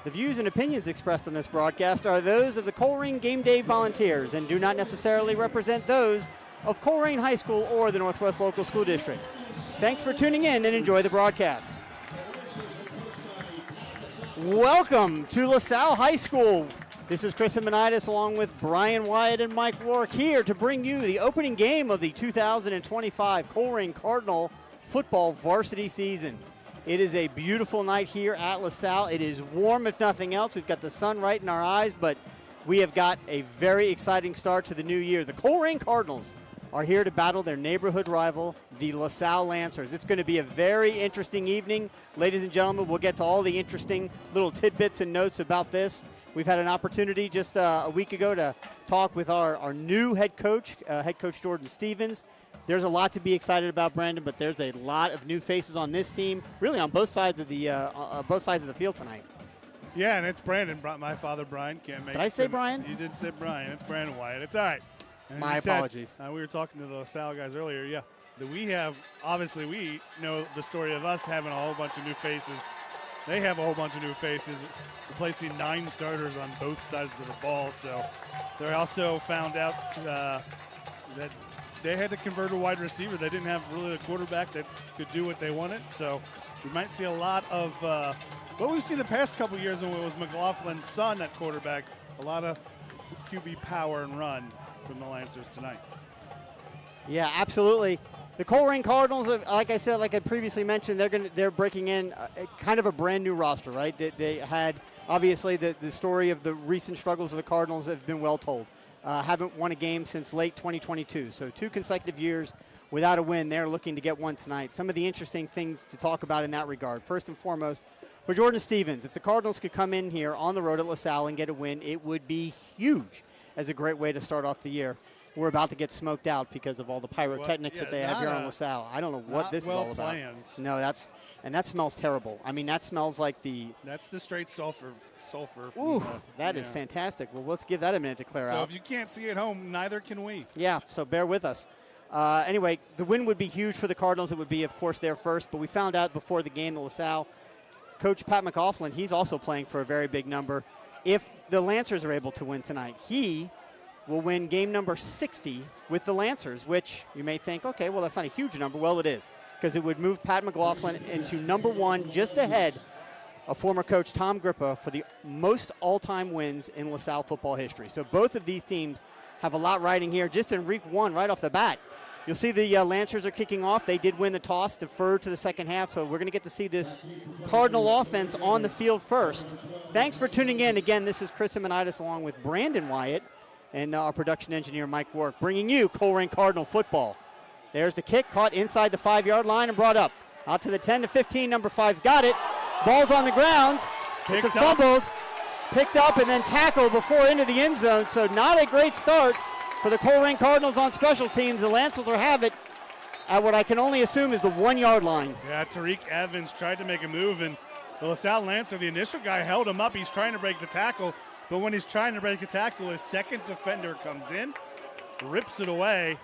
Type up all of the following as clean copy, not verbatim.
The views and opinions expressed on this broadcast are those of the Colerain Game Day volunteers and do not necessarily represent those of Colerain High School or the Northwest Local School District. Thanks for tuning in and enjoy the broadcast. Welcome to Lasalle High School. This is Chris Amenitis along with Brian Wyatt and Mike Rourke here to bring you the opening game of the 2025 Colerain Cardinal football varsity season. It is a beautiful night here at Lasalle. It is warm, if nothing else. We've got the sun right in our eyes, but we have got a very exciting start to the new year. The Colerain Cardinals are here to battle their neighborhood rival, the Lasalle Lancers. It's going to be a very interesting evening. Ladies and gentlemen, we'll get to all the interesting little tidbits and notes about this. We've had an opportunity just a week ago to talk with our new head coach Jordan Stevens. There's a lot to be excited about, Brandon, but there's a lot of new faces on this team, really on both sides of the field tonight. Yeah, and it's Brandon, my father, Brian. Can't make. Did I say Brian? You did say Brian. It's Brandon Wyatt. It's all right. And my apologies. We were talking to the LaSalle guys earlier. Yeah, that we know the story of us having a whole bunch of new faces. They have a whole bunch of new faces, replacing 9 starters on both sides of the ball. So they also found out that they had to convert a wide receiver. They didn't have really a quarterback that could do what they wanted. So we might see a lot of what we've seen the past couple of years when it was McLaughlin's son at quarterback, a lot of QB power and run from the Lancers tonight. Yeah, absolutely. The Colerain Cardinals, like I said, like I previously mentioned, they're breaking in kind of a brand new roster, right? They had, obviously, the story of the recent struggles of the Cardinals have been well told. Haven't won a game since late 2022. So 2 consecutive years without a win. They're looking to get one tonight. Some of the interesting things to talk about in that regard. First and foremost, for Jordan Stevens, if the Cardinals could come in here on the road at LaSalle and get a win, it would be huge as a great way to start off the year. We're about to get smoked out because of all the pyrotechnics that they have here on LaSalle. I don't know what this is all about. Planned. No, that smells terrible. I mean, that smells like That's the straight sulfur. Ooh, that is fantastic. Well, let's give that a minute to clear out. So if you can't see at home, neither can we. Yeah, so bear with us. Anyway, the win would be huge for the Cardinals. It would be, of course, their first. But we found out before the game that LaSalle coach Pat McLaughlin, he's also playing for a very big number. If the Lancers are able to win tonight, he will win game number 60 with the Lancers, which you may think, okay, well, that's not a huge number. Well, it is, because it would move Pat McLaughlin into number 1, just ahead of former coach Tom Grippa for the most all-time wins in LaSalle football history. So both of these teams have a lot riding here just in week 1 right off the bat. You'll see the Lancers are kicking off. They did win the toss, deferred to the second half, so we're going to get to see this Cardinal offense on the field first. Thanks for tuning in. Again, this is Chris Amenitis along with Brandon Wyatt and our production engineer, Mike Rourke, bringing you Colerain Cardinal football. There's the kick, caught inside the 5-yard line and brought up. Out to the 10 to 15, number 5's got it. Ball's on the ground. It's fumbled, picked up, and then tackled before into the end zone. So not a great start for the Colerain Cardinals on special teams. The Lancers will have it at what I can only assume is the 1-yard line. Yeah, Tariq Evans tried to make a move, and the LaSalle Lancer, the initial guy, held him up. He's trying to break the tackle. But when he's trying to break a tackle, his second defender comes in, rips it away,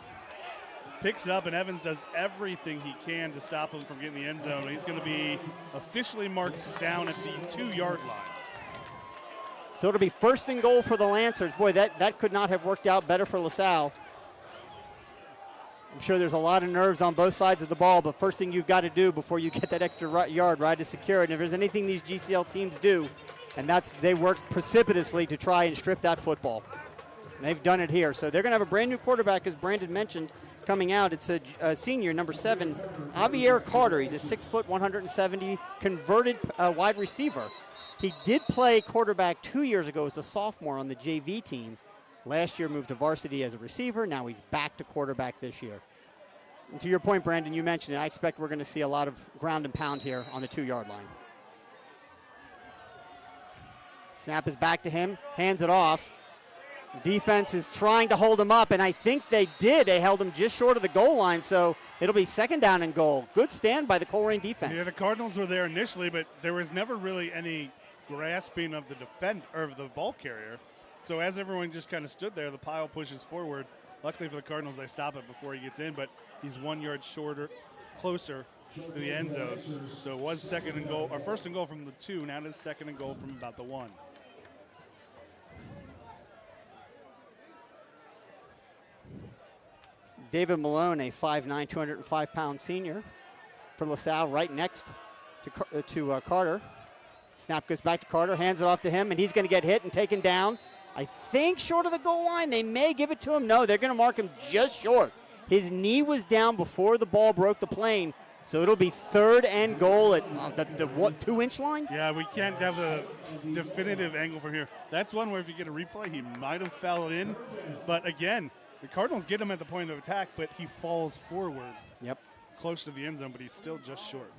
picks it up, and Evans does everything he can to stop him from getting the end zone. He's going to be officially marked down at the 2-yard line. So it'll be first and goal for the Lancers. Boy, that could not have worked out better for LaSalle. I'm sure there's a lot of nerves on both sides of the ball, but first thing you've got to do before you get that extra yard, right, is secure it. And if there's anything these GCL teams do, and they work precipitously to try and strip that football. And they've done it here. So they're going to have a brand new quarterback, as Brandon mentioned, coming out. It's a senior, number 7, Javier Carter. He's a 6 foot, 170 converted wide receiver. He did play quarterback 2 years ago as a sophomore on the JV team. Last year moved to varsity as a receiver. Now he's back to quarterback this year. And to your point, Brandon, you mentioned it. I expect we're going to see a lot of ground and pound here on the 2-yard line. Snap is back to him, hands it off. Defense is trying to hold him up, and I think they did. They held him just short of the goal line, so it'll be second down and goal. Good stand by the Colerain defense. Yeah, the Cardinals were there initially, but there was never really any grasping of the ball carrier. So as everyone just kind of stood there, the pile pushes forward. Luckily for the Cardinals, they stop it before he gets in, but he's 1 yard closer to the end zone. So it was second and goal, or first and goal from the 2. Now it is second and goal from about the 1. David Malone, a 5'9", 205-pound senior for LaSalle, right next to Carter. Snap goes back to Carter, hands it off to him, and he's going to get hit and taken down. I think short of the goal line. They may give it to him. No, they're going to mark him just short. His knee was down before the ball broke the plane, so it'll be 3rd and goal at the 2-inch line? Yeah, we can't have a definitive angle from here. That's one where if you get a replay, he might have fell in. But again, the Cardinals get him at the point of attack, but he falls forward. Yep. Close to the end zone, but he's still just short.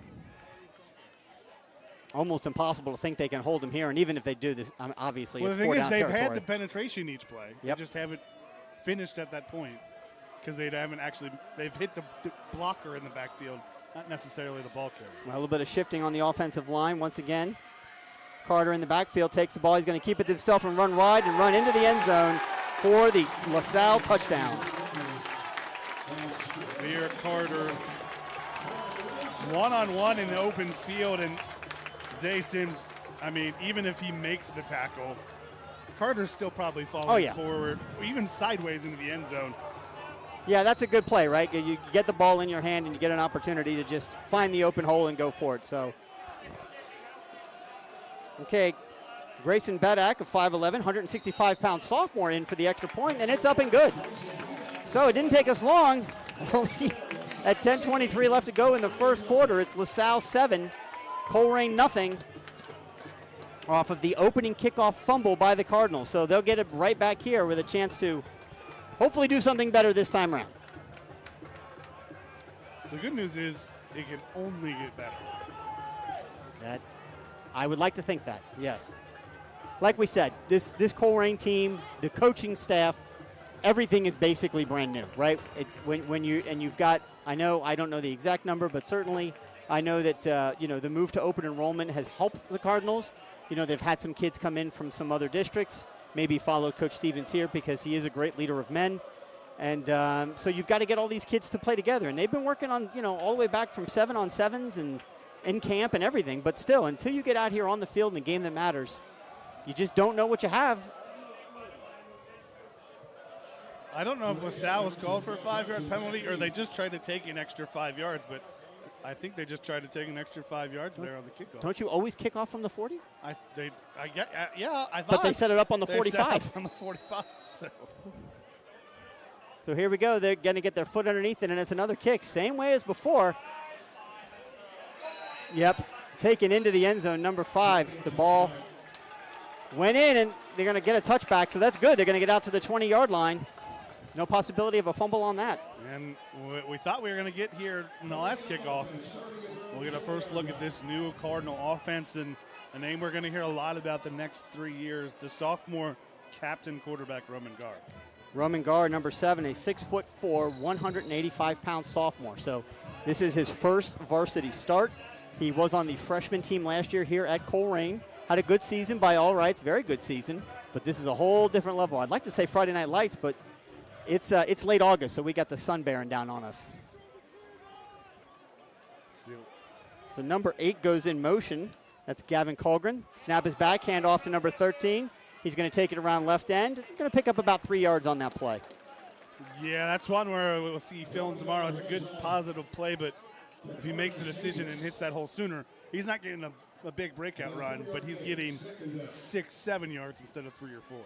Almost impossible to think they can hold him here, and even if they do this, obviously well, it's the 4 thing down is, they've territory. had the penetration each play. Yep. They just haven't finished at that point because they haven't actually. They've hit the blocker in the backfield, not necessarily the ball carrier. Well, a little bit of shifting on the offensive line once again. Carter in the backfield takes the ball. He's going to keep it to himself and run wide and run into the end zone for the LaSalle touchdown. Here, Carter, one-on-one in the open field, and Zay Sims, I mean, even if he makes the tackle, Carter's still probably falling forward, even sideways into the end zone. Yeah, that's a good play, right? You get the ball in your hand and you get an opportunity to just find the open hole and go for it. So, okay, Grayson Bedak, a 5'11", 165-pound sophomore in for the extra point, and it's up and good. So it didn't take us long. At 10:23 left to go in the first quarter, it's LaSalle 7, Colerain nothing, off of the opening kickoff fumble by the Cardinals. So they'll get it right back here with a chance to hopefully do something better this time around. The good news is it can only get better. That I would like to think that, yes. Like we said, this Colerain team, the coaching staff, everything is basically brand new, right? It's when you've got, I don't know the exact number, but certainly I know that the move to open enrollment has helped the Cardinals. They've had some kids come in from some other districts, maybe follow Coach Stevens here because he is a great leader of men. And so you've got to get all these kids to play together. And they've been working on, all the way back from 7-on-7s and in camp and everything. But still, until you get out here on the field in the game that matters, you just don't know what you have. I don't know if LaSalle was called for a 5-yard penalty or they just tried to take an extra 5 yards, but I think they just tried to take an extra 5 yards there on the kickoff. Don't you always kick off from the 40? I thought. But they set it up on the 45. Set it up on the 45. So here we go. They're going to get their foot underneath it, and it's another kick. Same way as before. Yep, taken into the end zone, number 5. The ball went in, and they're going to get a touchback, so that's good. They're going to get out to the 20-yard line. No possibility of a fumble on that. And we thought we were going to get here in the last kickoff. We'll get a first look at this new Cardinal offense and a name we're going to hear a lot about the next 3 years, the sophomore captain quarterback, Roman Gar. Roman Gar, number 7, a 6'4", 185-pound sophomore. So this is his first varsity start. He was on the freshman team last year here at Colerain. Had a good season by all rights, very good season. But this is a whole different level. I'd like to say Friday Night Lights, but it's late August, so we got the sun bearing down on us. So number 8 goes in motion. That's Gavin Colgren. Snap is back, hand off to number 13. He's going to take it around left end. Going to pick up about 3 yards on that play. Yeah, that's one where we'll see film tomorrow. It's a good, positive play, but if he makes the decision and hits that hole sooner, he's not getting a big breakout run, but he's getting 6-7 yards instead of 3 or 4.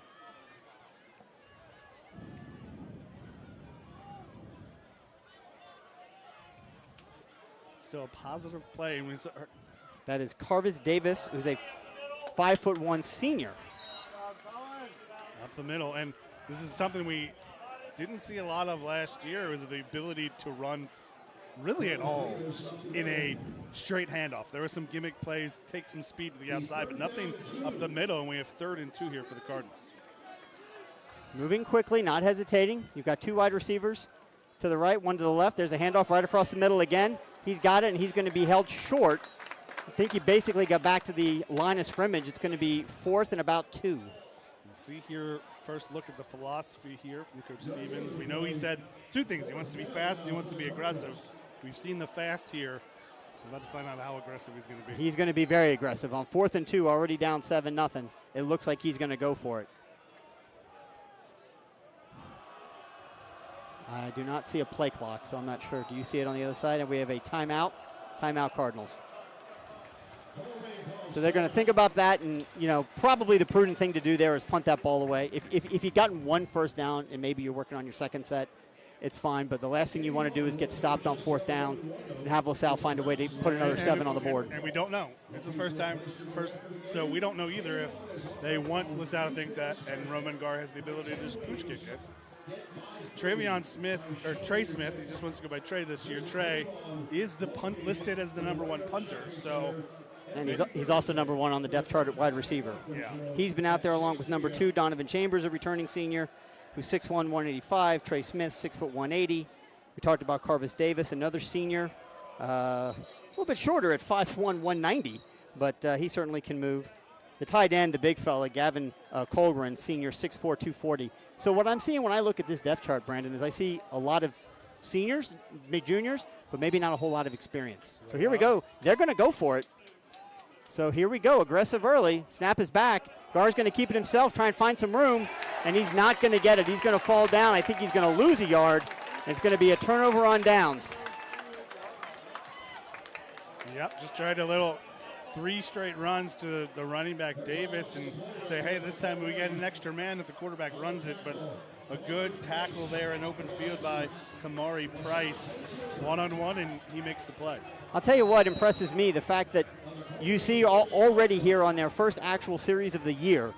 Still a positive play. That is Carvis Davis, who's a 5'1" senior. Up the middle, and this is something we didn't see a lot of last year, was the ability to run really at all in a straight handoff. There were some gimmick plays, take some speed to the outside, but nothing up the middle, and we have 3rd and 2 here for the Cardinals. Moving quickly, not hesitating. You've got 2 wide receivers to the right, 1 to the left. There's a handoff right across the middle again. He's got it, and he's going to be held short. I think he basically got back to the line of scrimmage. It's going to be 4th and about 2. You see here, first look at the philosophy here from Coach Stevens. We know he said 2 things. He wants to be fast and he wants to be aggressive. We've seen the fast here. I'm about to find out how aggressive he's going to be. He's going to be very aggressive. On 4th and 2, already down 7-0. It looks like he's going to go for it. I do not see a play clock, so I'm not sure. Do you see it on the other side? And we have a timeout. Timeout Cardinals. So they're going to think about that, and probably the prudent thing to do there is punt that ball away. If you've gotten one first down and maybe you're working on your second set, it's fine. But the last thing you want to do is get stopped on 4th down and have Lasalle find a way to put another 7 on the board. And we don't know. It's the first time, so we don't know either if they want Lasalle to think that, and Roman Gar has the ability to just pooch kick it. Trey Smith, he just wants to go by Trey this year. Trey is listed as the #1 punter. So, and he's also #1 on the depth chart at wide receiver. Yeah. He's been out there along with #2, Donovan Chambers, a returning senior, who's 6'1", 185. Trey Smith, 6', 180. We talked about Carvis Davis, another senior, a little bit shorter at 5'1", 190, but he certainly can move. The tight end, the big fella, Gavin Colerain, senior, 6'4", 240. So what I'm seeing when I look at this depth chart, Brandon, is I see a lot of seniors, mid-juniors, but maybe not a whole lot of experience. So here we go. They're going to go for it. So here we go, aggressive early. Snap is back. Gar's going to keep it himself, try and find some room, and he's not going to get it. He's going to fall down. I think he's going to lose a yard. And it's going to be a turnover on downs. Yep, just tried a little 3 straight runs to the running back Davis and say, hey, this time we get an extra man if the quarterback runs it, but a good tackle there in open field by Kamari Price. One-on-one, and he makes the play. I'll tell you what impresses me, the fact that you see already here on their first actual series of the year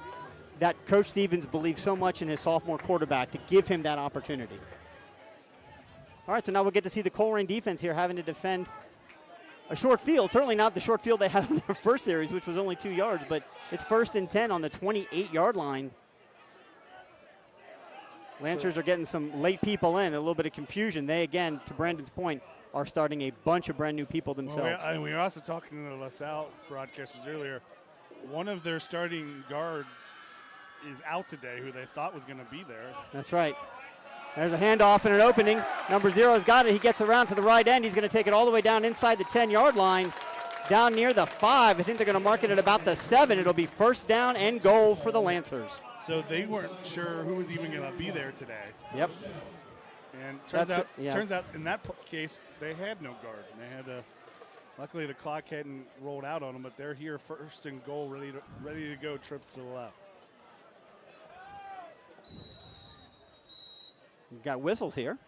that Coach Stevens believes so much in his sophomore quarterback to give him that opportunity. All right, so now we'll get to see the Colerain defense here having to defend a short field. Certainly not the short field they had on their first series, which was only 2 yards, but it's 1st and 10 on the 28-yard line. Lancers are getting some late people in, a little bit of confusion. They, again, to Brandon's point, are starting a bunch of brand new people themselves. Well, we were also talking to the LaSalle broadcasters earlier. One of their starting guard is out today, who they thought was going to be there. That's right. There's a handoff and an opening. #0's got it. He gets around to the right end. He's going to take it all the way down inside the 10-yard line, down near the 5. I think they're going to mark it at about the 7. It'll be 1st down and goal for the Lancers. So they weren't sure who was even going to be there today. Yep. And turns out in that case, they had no guard. They had luckily the clock hadn't rolled out on them, but they're here 1st and goal, ready to go, trips to the left. We've got whistles here.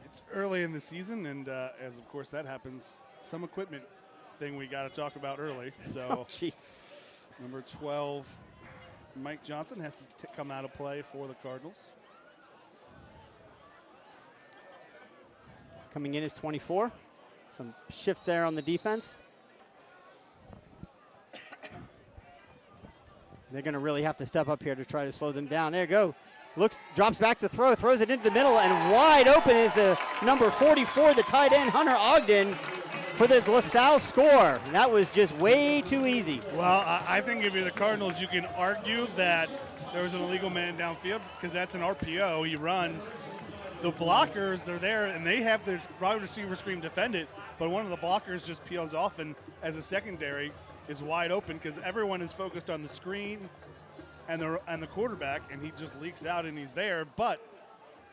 It's early in the season, and as of course that happens, some equipment thing we got to talk about early. So, oh, jeez. Number 12, Mike Johnson has to come out of play for the Cardinals. Coming in is 24. Some shift there on the defense. They're going to really have to step up here to try to slow them down. There you go. Drops back to throw, throws it into the middle, and wide open is the number 44, the tight end, Hunter Ogden, for the LaSalle score. And that was just way too easy. Well, I think if you're the Cardinals, you can argue that there was an illegal man downfield because that's an RPO. He runs. The blockers, they're there, and they have the wide receiver screen defend it, but one of the blockers just peels off, and as a secondary is wide open because everyone is focused on the screen and the quarterback, and he just leaks out and he's there. But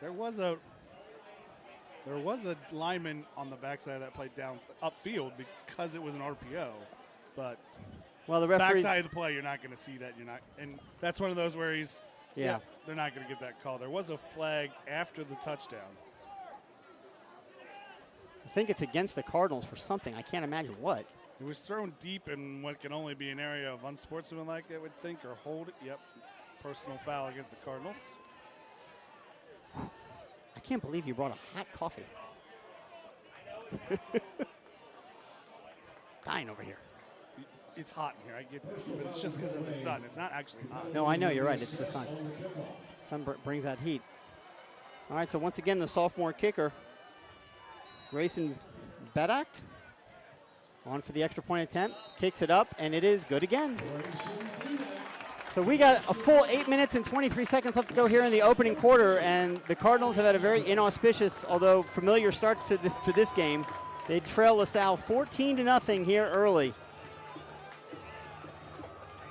there was a lineman on the backside of that play down upfield because it was an RPO. But well, the referees, backside of the play, you're not going to see that. And that's one of those where he's they're not going to get that call. There was a flag after the touchdown. I think it's against the Cardinals for something. I can't imagine what. It was thrown deep in what can only be an area of unsportsmanlike, I would think, or hold it. Yep, personal foul against the Cardinals. I can't believe you brought a hot coffee. Dying over here. It's hot in here, I get this, but it's just because of the sun. It's not actually hot. No, I know, you're right, it's the sun. Sun brings that heat. All right, so once again, the sophomore kicker, Grayson Bedacht, on for the extra point attempt, kicks it up, and it is good again. So we got a full 8 minutes and 23 seconds left to go here in the opening quarter, and the Cardinals have had a very inauspicious, although familiar start to this game. They trail LaSalle 14-0 here early.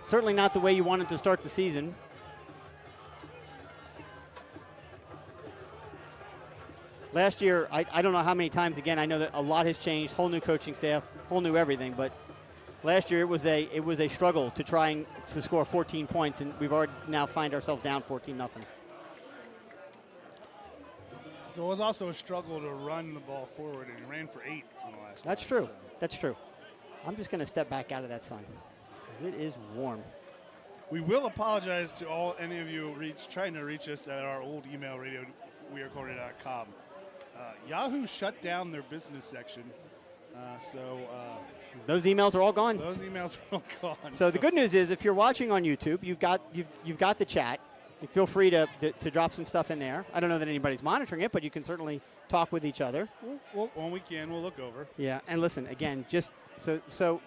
Certainly not the way you wanted to start the season. Last year, I don't know how many times, again, I know that a lot has changed, whole new coaching staff, whole new everything, but last year it was a struggle to try to score 14 points, and we've already now find ourselves down 14-0. So it was also a struggle to run the ball forward, and he ran for 8 on the last That's drive, true. so. That's true. I'm just going to step back out of that sun, because it is warm. We will apologize to any of you trying to reach us at our old email, radio@wearecolerain.com. Yahoo shut down their business section, those emails are all gone. Those emails are all gone. So the good news is, if you're watching on YouTube, you've got the chat. You feel free to drop some stuff in there. I don't know that anybody's monitoring it, but you can certainly talk with each other. Well, when we can, we'll look over. Yeah, and listen, again, just so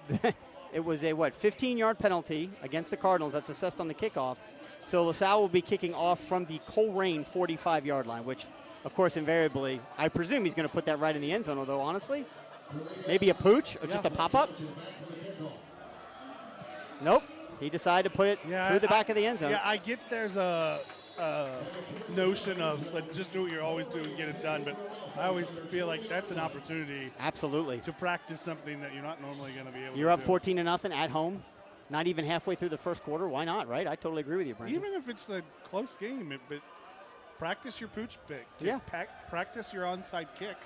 it was a 15-yard penalty against the Cardinals that's assessed on the kickoff. So LaSalle will be kicking off from the Colerain 45-yard line, which, of course, invariably, I presume he's going to put that right in the end zone, although honestly, maybe a pooch or just a pop-up. Nope. He decided to put it through the back of the end zone. Yeah, I get there's a notion of just do what you're always doing, get it done, but I always feel like that's an opportunity. Absolutely. To practice something that you're not normally going to be able to do. You're up 14-0 at home, not even halfway through the first quarter. Why not, right? I totally agree with you, Brandon. Even if it's a close game, but practice your pooch pick. Practice your onside kick.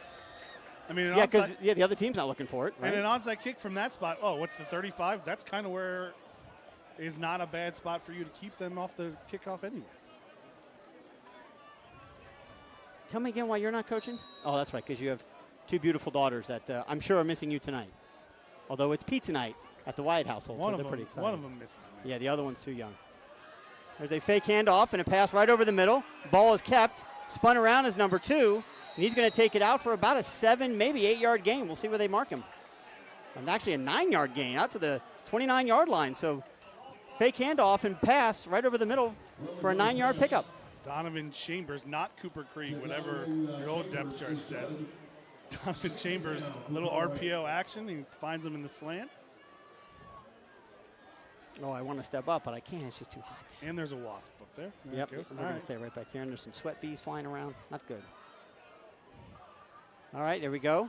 I mean, because the other team's not looking for it, right? And an onside kick from that spot, what's the 35? That's kind of where is not a bad spot for you to keep them off the kickoff anyways. Tell me again why you're not coaching? Oh, that's right, because you have 2 beautiful daughters that I'm sure are missing you tonight. Although it's pizza night at the Wyatt household, so they're pretty excited. One of them misses me. Yeah, the other one's too young. There's a fake handoff and a pass right over the middle. Ball is kept. Spun around is number 2. And he's going to take it out for about a 7, maybe 8-yard gain. We'll see where they mark him. And actually a 9-yard gain out to the 29-yard line. So fake handoff and pass right over the middle for a 9-yard pickup. Donovan Chambers, not Cooper Creek, whatever your old depth chart says. Donovan Chambers, little RPO action. He finds him in the slant. Oh, I want to step up, but I can't. It's just too hot. And there's a wasp up there. Yep, we're going to stay right back here. And there's some sweat bees flying around. Not good. All right, there we go.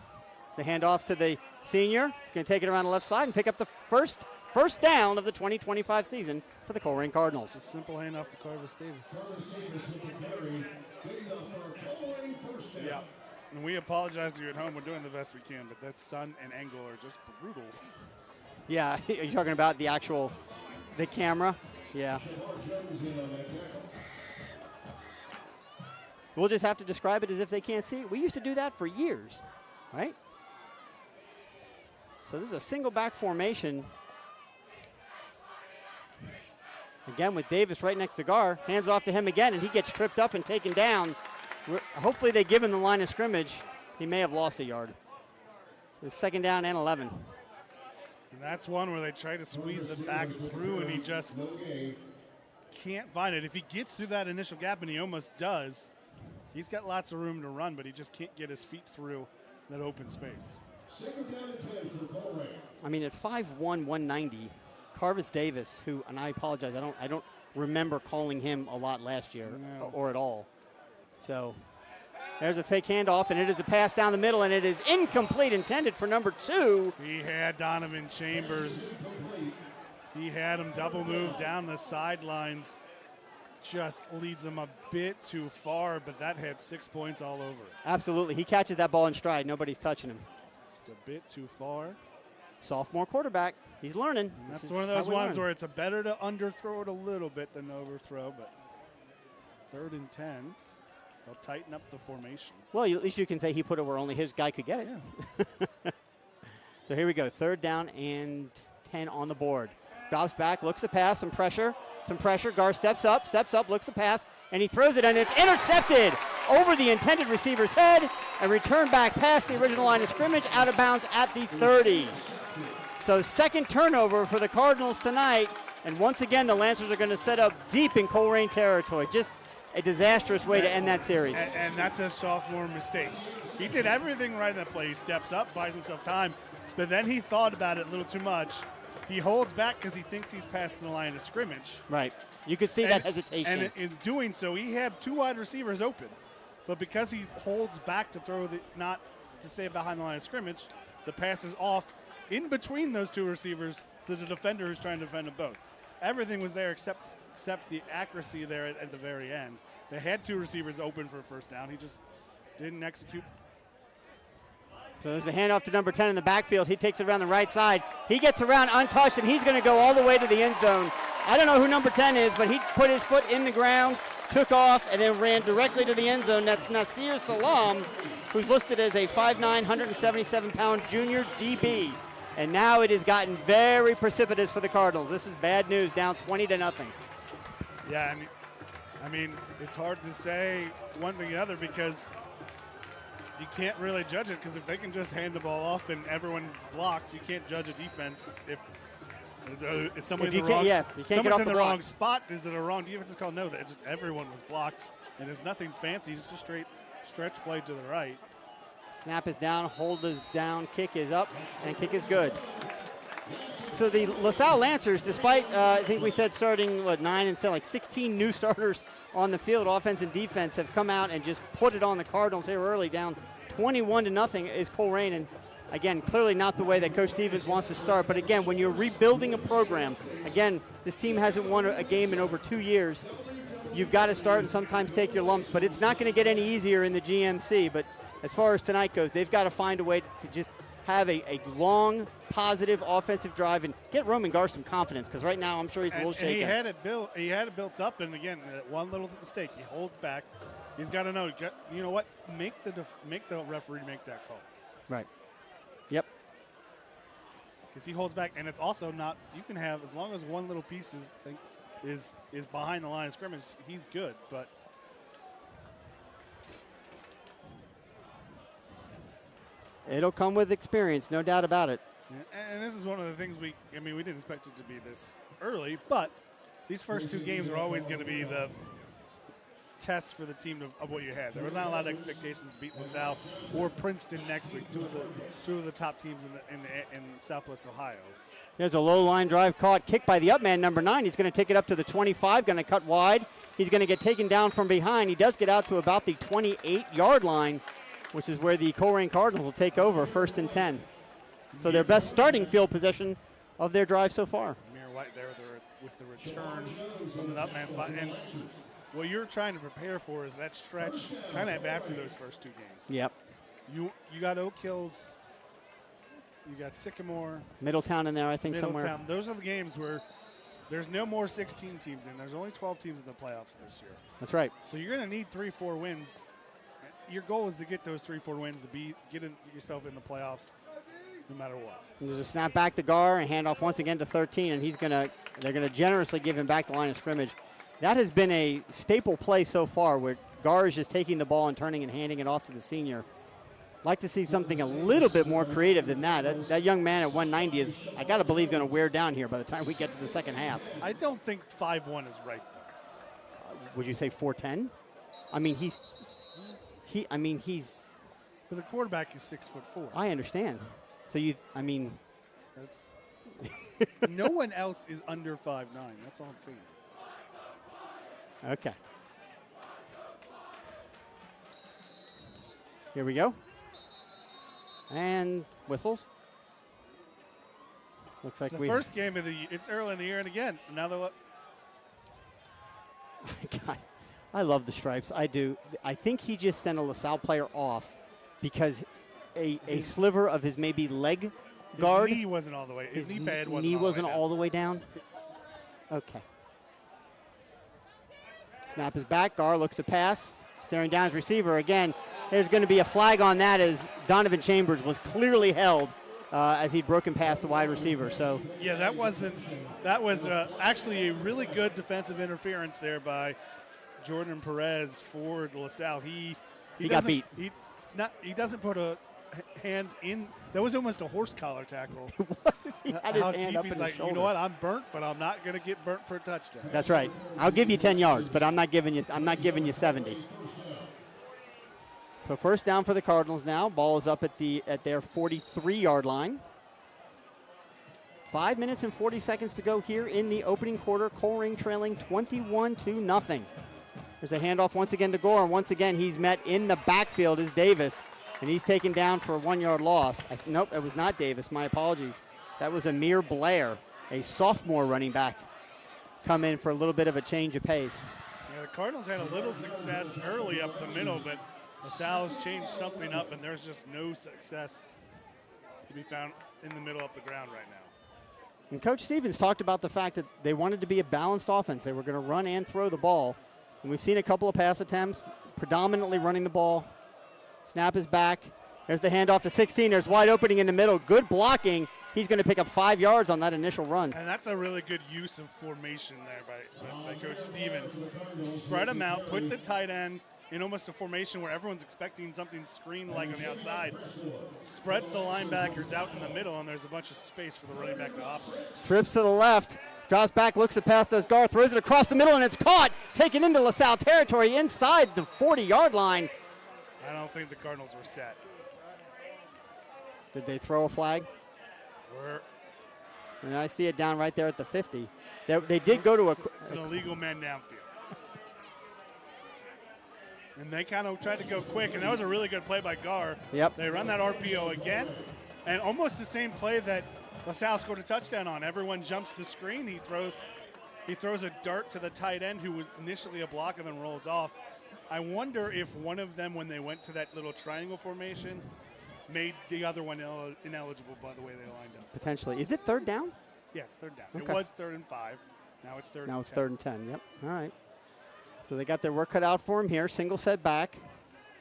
It's a handoff to the senior. He's going to take it around the left side and pick up the first down of the 2025 season for the Colerain Cardinals. A simple handoff to Carvis Davis. Yeah, and we apologize to you at home. We're doing the best we can, but that sun and angle are just brutal. Yeah, are you talking about the camera? Yeah. We'll just have to describe it as if they can't see it. We used to do that for years, right? So this is a single back formation. Again with Davis right next to Gar. Hands off to him again, and he gets tripped up and taken down. Hopefully they give him the line of scrimmage. He may have lost a yard. It's 2nd down and 11. And that's one where they try to squeeze the back through, and he just can't find it. If he gets through that initial gap, and he almost does, he's got lots of room to run, but he just can't get his feet through that open space. I mean, at 5'1", 190, Carvis Davis, who, and I apologize, I don't remember calling him a lot last year or at all. So there's a fake handoff, and it is a pass down the middle, and it is incomplete, intended for number 2. He had Donovan Chambers. He had him double move down the sidelines. Just leads him a bit too far, but that had 6 points all over. Absolutely. He catches that ball in stride. Nobody's touching him. Just a bit too far. Sophomore quarterback. He's learning. That's one of those ones where it's a better to underthrow it a little bit than overthrow, but 3rd and 10. They'll tighten up the formation. Well, at least you can say he put it where only his guy could get it. Yeah. So here we go. 3rd down and 10 on the board. Drops back, looks to pass, some pressure. Gar steps up, looks to pass, and he throws it, and it's intercepted over the intended receiver's head and returned back past the original line of scrimmage, out of bounds at the 30. So 2nd turnover for the Cardinals tonight. And once again, the Lancers are going to set up deep in Colerain territory. Just a disastrous way to end that series. And that's a sophomore mistake. He did everything right in that play. He steps up, buys himself time, but then he thought about it a little too much. He holds back because he thinks he's past the line of scrimmage. Right. You could see that hesitation. And in doing so, he had 2 wide receivers open. But because he holds back to throw not to stay behind the line of scrimmage, the pass is off in between those 2 receivers to the defender who's trying to defend them both. Everything was there except the accuracy there at the very end. They had 2 receivers open for a first down. He just didn't execute. So there's the handoff to number 10 in the backfield. He takes it around the right side. He gets around untouched, and he's going to go all the way to the end zone. I don't know who number 10 is, but he put his foot in the ground, took off, and then ran directly to the end zone. That's Nasir Salam, who's listed as a 5'9", 177-pound junior DB. And now it has gotten very precipitous for the Cardinals. This is bad news, down 20-0. Yeah, I mean, it's hard to say one thing or the other because you can't really judge it, because if they can just hand the ball off and everyone's blocked, you can't judge a defense if somebody's in the wrong spot. Is it a wrong defensive call? No, that just everyone was blocked, and it's nothing fancy. It's just a straight stretch play to the right. Snap is down, hold is down, kick is up, and kick is good. So the LaSalle Lancers, despite I think we said starting 9 and 7, like 16 new starters on the field, offense and defense, have come out and just put it on the Cardinals here early, down 21-0 is Colerain. And again, clearly not the way that Coach Stevens wants to start. But again, when you're rebuilding a program, again, this team hasn't won a game in over 2 years. You've got to start and sometimes take your lumps, but it's not going to get any easier in the GMC. But as far as tonight goes, they've got to find a way to just have a long, positive offensive drive and get Roman Gar some confidence, because right now I'm sure he's a little shaken. He had it built up, and again, one little mistake, he holds back. He's got to know, you know what? Make the referee make that call. Right. Yep. Because he holds back, and it's also not. You can have, as long as one little piece is behind the line of scrimmage, he's good. But it'll come with experience, no doubt about it. And this is one of the things we didn't expect it to be this early, but these first 2 games are always going to be the test for the team of what you had. There was not a lot of expectations to beat LaSalle or Princeton next week, two of the top teams in Southwest Ohio. There's a low line drive caught, kicked by the up man, number 9. He's going to take it up to the 25, going to cut wide. He's going to get taken down from behind. He does get out to about the 28-yard line, which is where the Colerain Cardinals will take over, 1st and 10. So their best starting field position of their drive so far. Amir White there with the return from the up man spot. And what you're trying to prepare for is that stretch kind of after those first 2 games. Yep. You got Oak Hills, you got Sycamore. Middletown in there, I think, somewhere. Those are the games where there's no more 16 teams in. There's only 12 teams in the playoffs this year. That's right. So you're going to need 3-4 wins. Your goal is to get those 3-4 wins to get yourself in the playoffs no matter what. And there's a snap back to Gar and handoff once again to 13, and they're going to generously give him back the line of scrimmage. That has been a staple play so far, where Gar is just taking the ball and turning and handing it off to the senior. Like to see something a little bit more creative than that. That young man at 190 is, I got to believe, going to wear down here by the time we get to the second half. I don't think 5'1" is right, though. Would you say 4'10"? I mean, he's. But the quarterback is 6'4". I understand. So that's no one else is under 5'9". That's all I'm saying. Okay. Here we go. And whistles. Looks like it's the first game of the year. It's early in the year, and again, another. God, I love the stripes. I do. I think he just sent a LaSalle player off because a sliver of his maybe leg guard. His knee wasn't all the way. His knee pad wasn't all the way down. Okay. Snap is back. Gar looks to pass. Staring down his receiver again. There's going to be a flag on that, as Donovan Chambers was clearly held as he'd broken past the wide receiver. So yeah, that was actually a really good defensive interference there by Jordan Perez for LaSalle. He got beat. He doesn't put a hand in. That was almost a horse collar tackle. He had his How hand deep up he's in like, his shoulder. you know what? I'm burnt, but I'm not going to get burnt for a touchdown. That's right. I'll give you 10 yards, but I'm not giving you 70. So first down for the Cardinals now. Ball is up at their 43-yard line. 5 minutes and 40 seconds to go here in the opening quarter. Colerain trailing 21-0. There's a handoff once again to Gore, and once again he's met in the backfield is Davis, and he's taken down for a 1-yard loss. Nope, it was not Davis. My apologies. That was Amir Blair, a sophomore running back, come in for a little bit of a change of pace. Yeah, the Cardinals had a little success early up the middle, but LaSalle's changed something up, and there's just no success to be found in the middle of the ground right now. And Coach Stevens talked about the fact that they wanted to be a balanced offense. They were going to run and throw the ball. And we've seen a couple of pass attempts, predominantly running the ball. Snap is back. There's the handoff to 16. There's wide opening in the middle. Good blocking. He's going to pick up 5 yards on that initial run. And that's a really good use of formation there by Coach Stevens. Spread them out, put the tight end in almost a formation where everyone's expecting something screen-like on the outside. Spreads the linebackers out in the middle, and there's a bunch of space for the running back to operate. Trips to the left. Drops back, looks at pass, does Gar, throws it across the middle, and it's caught. Taken into LaSalle territory inside the 40-yard line. I don't think the Cardinals were set. Did they throw a flag? And I see it down right there at the 50. They did go to it's an illegal man downfield. And they kind of tried to go quick, and that was a really good play by Gar. Yep. They run that RPO again, and almost the same play that LaSalle scored a touchdown on. Everyone jumps the screen. He throws a dart to the tight end who was initially a block and then rolls off. I wonder if one of them, when they went to that little triangle formation, made the other one ineligible by the way they lined up. Potentially. Is it third down? Yeah, it's third down. Okay. It was 3rd and 5. Now it's 3rd and 10. Now it's 3rd and 10. Yep. All right. So they got their work cut out for him here. Single set back.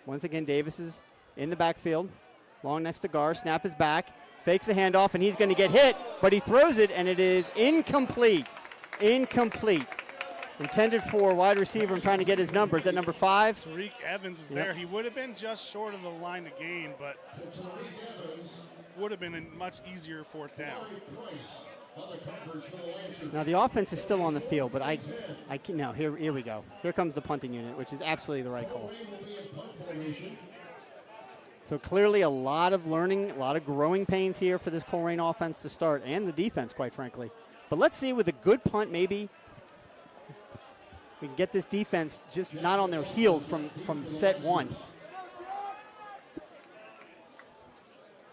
Once again, Davis is in the backfield. Long next to Gar. Snap is back. Fakes the handoff, and he's going to get hit, but he throws it, and it is incomplete. Incomplete. Intended for wide receiver. I'm trying to get his number. Is that number 5? Tariq Evans was there. He would have been just short of the line to gain, but would have been a much easier 4th down. Now the offense is still on the field, but no, here we go. Here comes the punting unit, which is absolutely the right call. So clearly a lot of learning, a lot of growing pains here for this Colerain offense to start, and the defense, quite frankly. But let's see, with a good punt, maybe we can get this defense just not on their heels from set 1.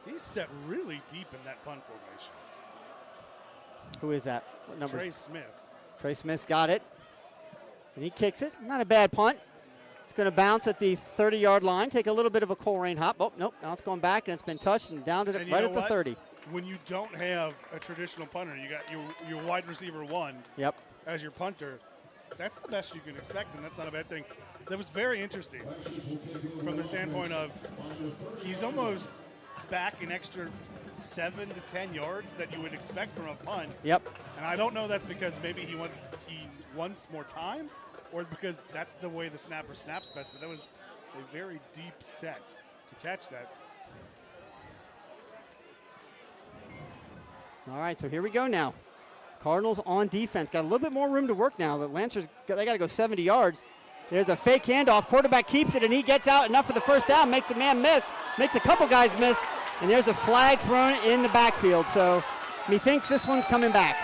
He's set really deep in that punt formation. Who is that? What number? Trey Smith. Trey Smith's got it. And he kicks it. Not a bad punt. It's going to bounce at the 30-yard line, take a little bit of a Colerain hop. Oh, nope. Now it's going back, and it's been touched and down to right at the 30. When you don't have a traditional punter, you got your wide receiver 1 as your punter. That's the best you can expect, and that's not a bad thing. That was very interesting from the standpoint of he's almost back an extra 7 to 10 yards that you would expect from a punt. Yep. And I don't know that's because maybe he wants more time, or because that's the way the snapper snaps best. But that was a very deep set to catch that. All right, so here we go now. Cardinals on defense. Got a little bit more room to work now. The Lancers, they got to go 70 yards. There's a fake handoff. Quarterback keeps it, and he gets out enough for the first down. Makes a man miss. Makes a couple guys miss. And there's a flag thrown in the backfield. So methinks this one's coming back.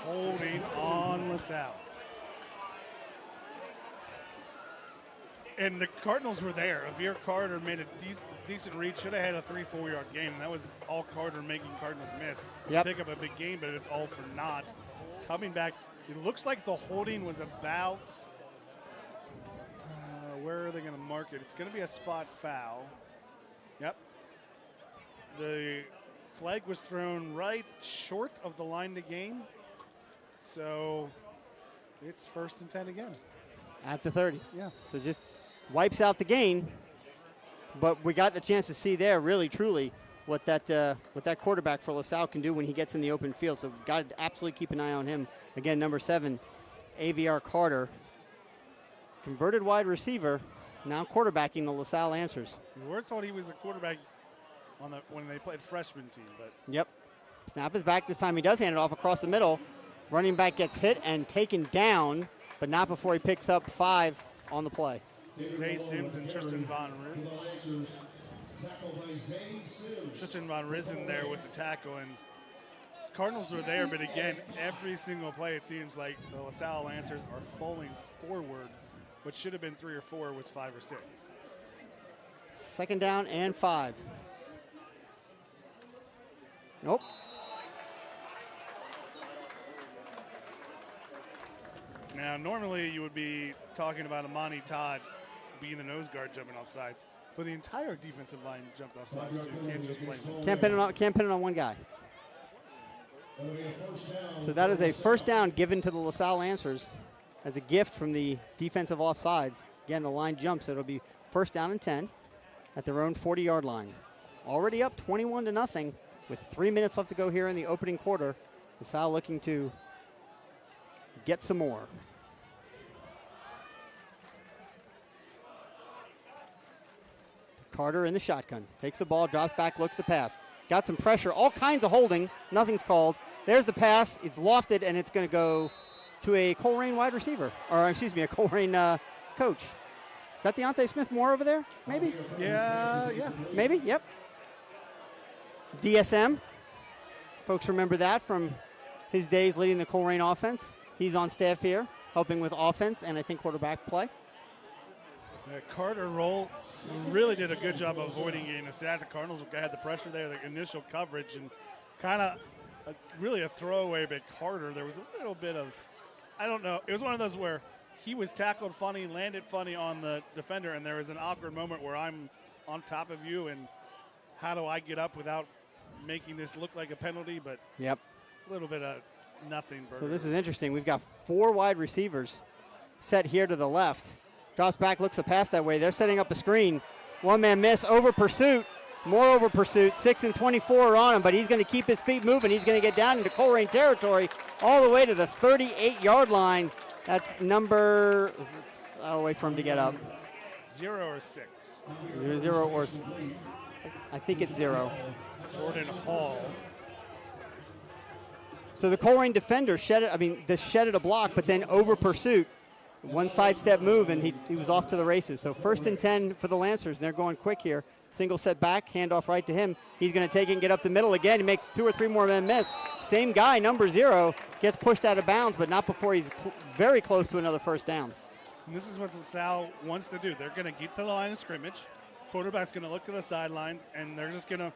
Holding on LaSalle. And the Cardinals were there. Avere Carter made a decent read. Should have had a 3-4 yard gain. And that was all Carter making Cardinals miss. Yep. Pick up a big gain, but it's all for naught. Coming back, it looks like the holding was about, where are they going to mark it? It's going to be a spot foul. Yep. The flag was thrown right short of the line to gain. So it's 1st and 10 again. At the 30. Yeah. So just wipes out the gain. But we got the chance to see there, really, truly, what that quarterback for LaSalle can do when he gets in the open field. So got to absolutely keep an eye on him. Again, number 7, AVR Carter, converted wide receiver, now quarterbacking the LaSalle Lancers. We were told he was a quarterback when they played freshman team, but yep. Snap is back. This time he does hand it off across the middle. Running back gets hit and taken down, but not before he picks up 5 on the play. Zay Sims and Tristan Von Risen there with the tackle, and Cardinals were there, but again, every single play it seems like the LaSalle Lancers are falling forward. What should have been 3 or 4 was 5 or 6. Second down and 5. Nope. Now, normally you would be talking about Amani Todd being the nose guard jumping off sides, but the entire defensive line jumped off sides, so you can't just blame him. Can't pin it on one guy. So that is a first down given to the LaSalle Lancers as a gift from the defensive offsides. Again, the line jumps, so it'll be first down and 10 at their own 40-yard line. Already up 21-0 with 3 minutes left to go here in the opening quarter. LaSalle looking to get some more. Carter in the shotgun. Takes the ball, drops back, looks to pass. Got some pressure, all kinds of holding. Nothing's called. There's the pass. It's lofted, and it's going to go to a Colerain wide receiver. Or, excuse me, a Colerain coach. Is that Deontay Smith-Moore over there? Maybe? Yeah. Maybe, yep. DSM. Folks remember that from his days leading the Colerain offense. He's on staff here, helping with offense and I think quarterback play. Carter Roll really did a good job of avoiding getting a sack. The Cardinals had the pressure there, the initial coverage, and kind of really a throwaway by Carter. There was a little bit of, I don't know, it was one of those where he was tackled funny, landed funny on the defender, and there was an awkward moment where I'm on top of you, and how do I get up without making this look like a penalty? But yep, a little bit of nothing. So this is interesting. We've got 4 wide receivers set here to the left. Drops back, looks to pass that way. They're setting up a screen. One-man miss, over pursuit. More over pursuit. 6 and 24 are on him, but he's going to keep his feet moving. He's going to get down into Colerain territory all the way to the 38-yard line. That's number, I'll wait for him to get up. 0 or 6? 0 or, I think it's 0. Jordan Hall. So the Colerain defender shedded a block, but then over pursuit. One sidestep move, and he was off to the races. So first and 10 for the Lancers, and they're going quick here. Single set back, handoff right to him. He's going to take it and get up the middle again. He makes 2 or 3 more men miss. Same guy, number 0, gets pushed out of bounds, but not before he's very close to another first down. And this is what LaSalle wants to do. They're going to get to the line of scrimmage. Quarterback's going to look to the sidelines, and they're just going to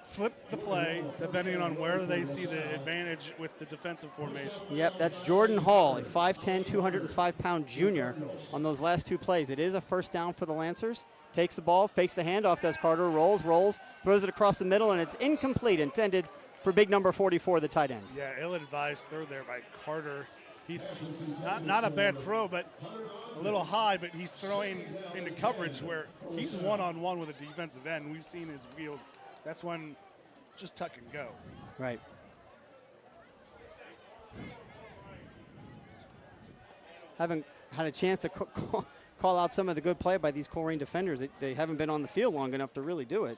flip the play depending on where they see the advantage with the defensive formation. Yep, that's Jordan Hall, a 5'10", 205-pound junior on those last 2 plays. It is a first down for the Lancers. Takes the ball, fakes the handoff, does Carter, rolls, throws it across the middle, and it's incomplete, intended for big number 44, the tight end. Yeah, ill-advised throw there by Carter. He's not a bad throw, but a little high, but he's throwing into coverage where he's one-on-one with a defensive end. We've seen his wheels. That's when just tuck and go. Right. Haven't had a chance to call out some of the good play by these Colerain defenders. They haven't been on the field long enough to really do it.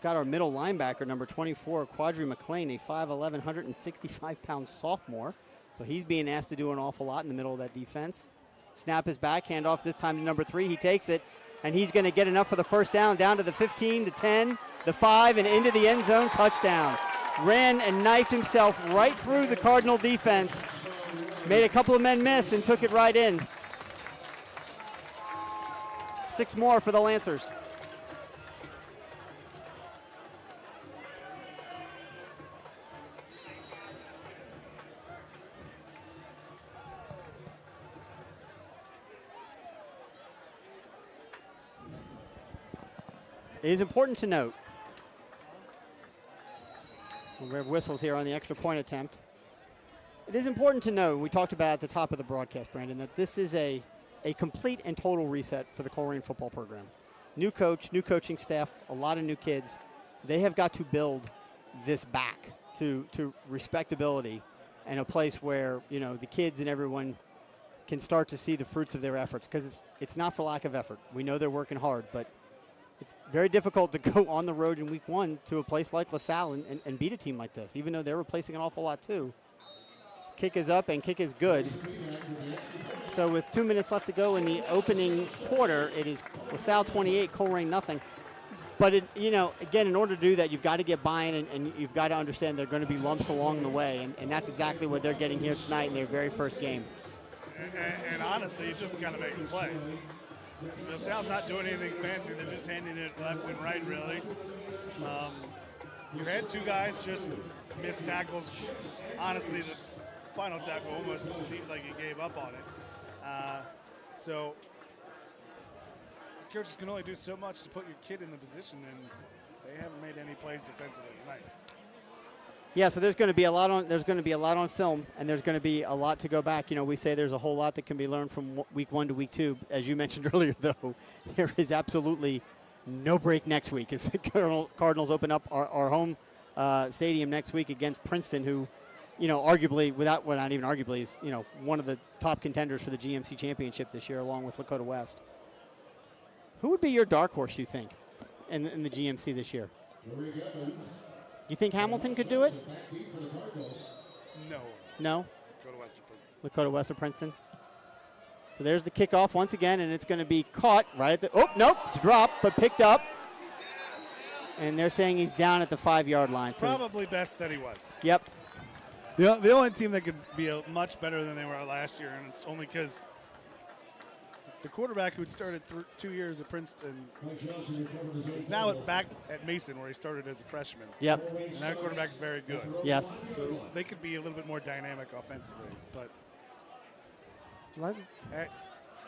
Got our middle linebacker, number 24, Quadri McLean, a 5'11", 165-pound sophomore. So he's being asked to do an awful lot in the middle of that defense. Snap is back, handoff this time to number 3. He takes it, and he's going to get enough for the first down to the 15, the 10, the 5, and into the end zone, touchdown. Ran and knifed himself right through the Cardinal defense. Made a couple of men miss and took it right in. 6 more for the Lancers. It is important to note, we have whistles here on the extra point attempt. It is important to note, we talked about at the top of the broadcast, Brandon, that this is a complete and total reset for the Colerain football program. new coach, new coaching staff, a lot of new kids. They have got to build this back to respectability and a place where, you know, the kids and everyone can start to see the fruits of their efforts, because it's not for lack of effort. We know they're working hard, but it's very difficult to go on the road in week 1 to a place like Lasalle and beat a team like this, even though they're replacing an awful lot too. Kick is up and kick is good. So with 2 minutes left to go in the opening quarter, it is LaSalle 28, Colerain nothing. But, you know, again, in order to do that, you've got to get buy-in, and you've got to understand there are going to be lumps along the way, and that's exactly what they're getting here tonight in their very first game. And honestly, you just got to make a play. LaSalle's not doing anything fancy. They're just handing it left and right, really. You had 2 guys just miss tackles. Honestly, the final tackle almost seemed like he gave up on it. So the coaches can only do so much to put your kid in the position, and they haven't made any plays defensively tonight. Yeah, so there's going to be a lot on film, and there's going to be a lot to go back. You know, we say there's a whole lot that can be learned from week 1 to week 2. As you mentioned earlier, though, there is absolutely no break next week as the Cardinals open up our home stadium next week against Princeton, who, you know, arguably, not even arguably, is, you know, one of the top contenders for the GMC championship this year, along with Lakota West. Who would be your dark horse, you think, in the GMC this year? You think Hamilton could do it? No. No? Lakota West or Princeton. Lakota West or Princeton. So there's the kickoff once again, and it's going to be caught right at the, oh, nope, it's dropped, but picked up. And they're saying he's down at the 5-yard line. So probably best that he was. Yep. The only team that could be much better than they were last year, and it's only because the quarterback who had started 2 years at Princeton is now back at Mason, where he started as a freshman. Yep. And that quarterback's very good. Yes. So they could be a little bit more dynamic offensively, but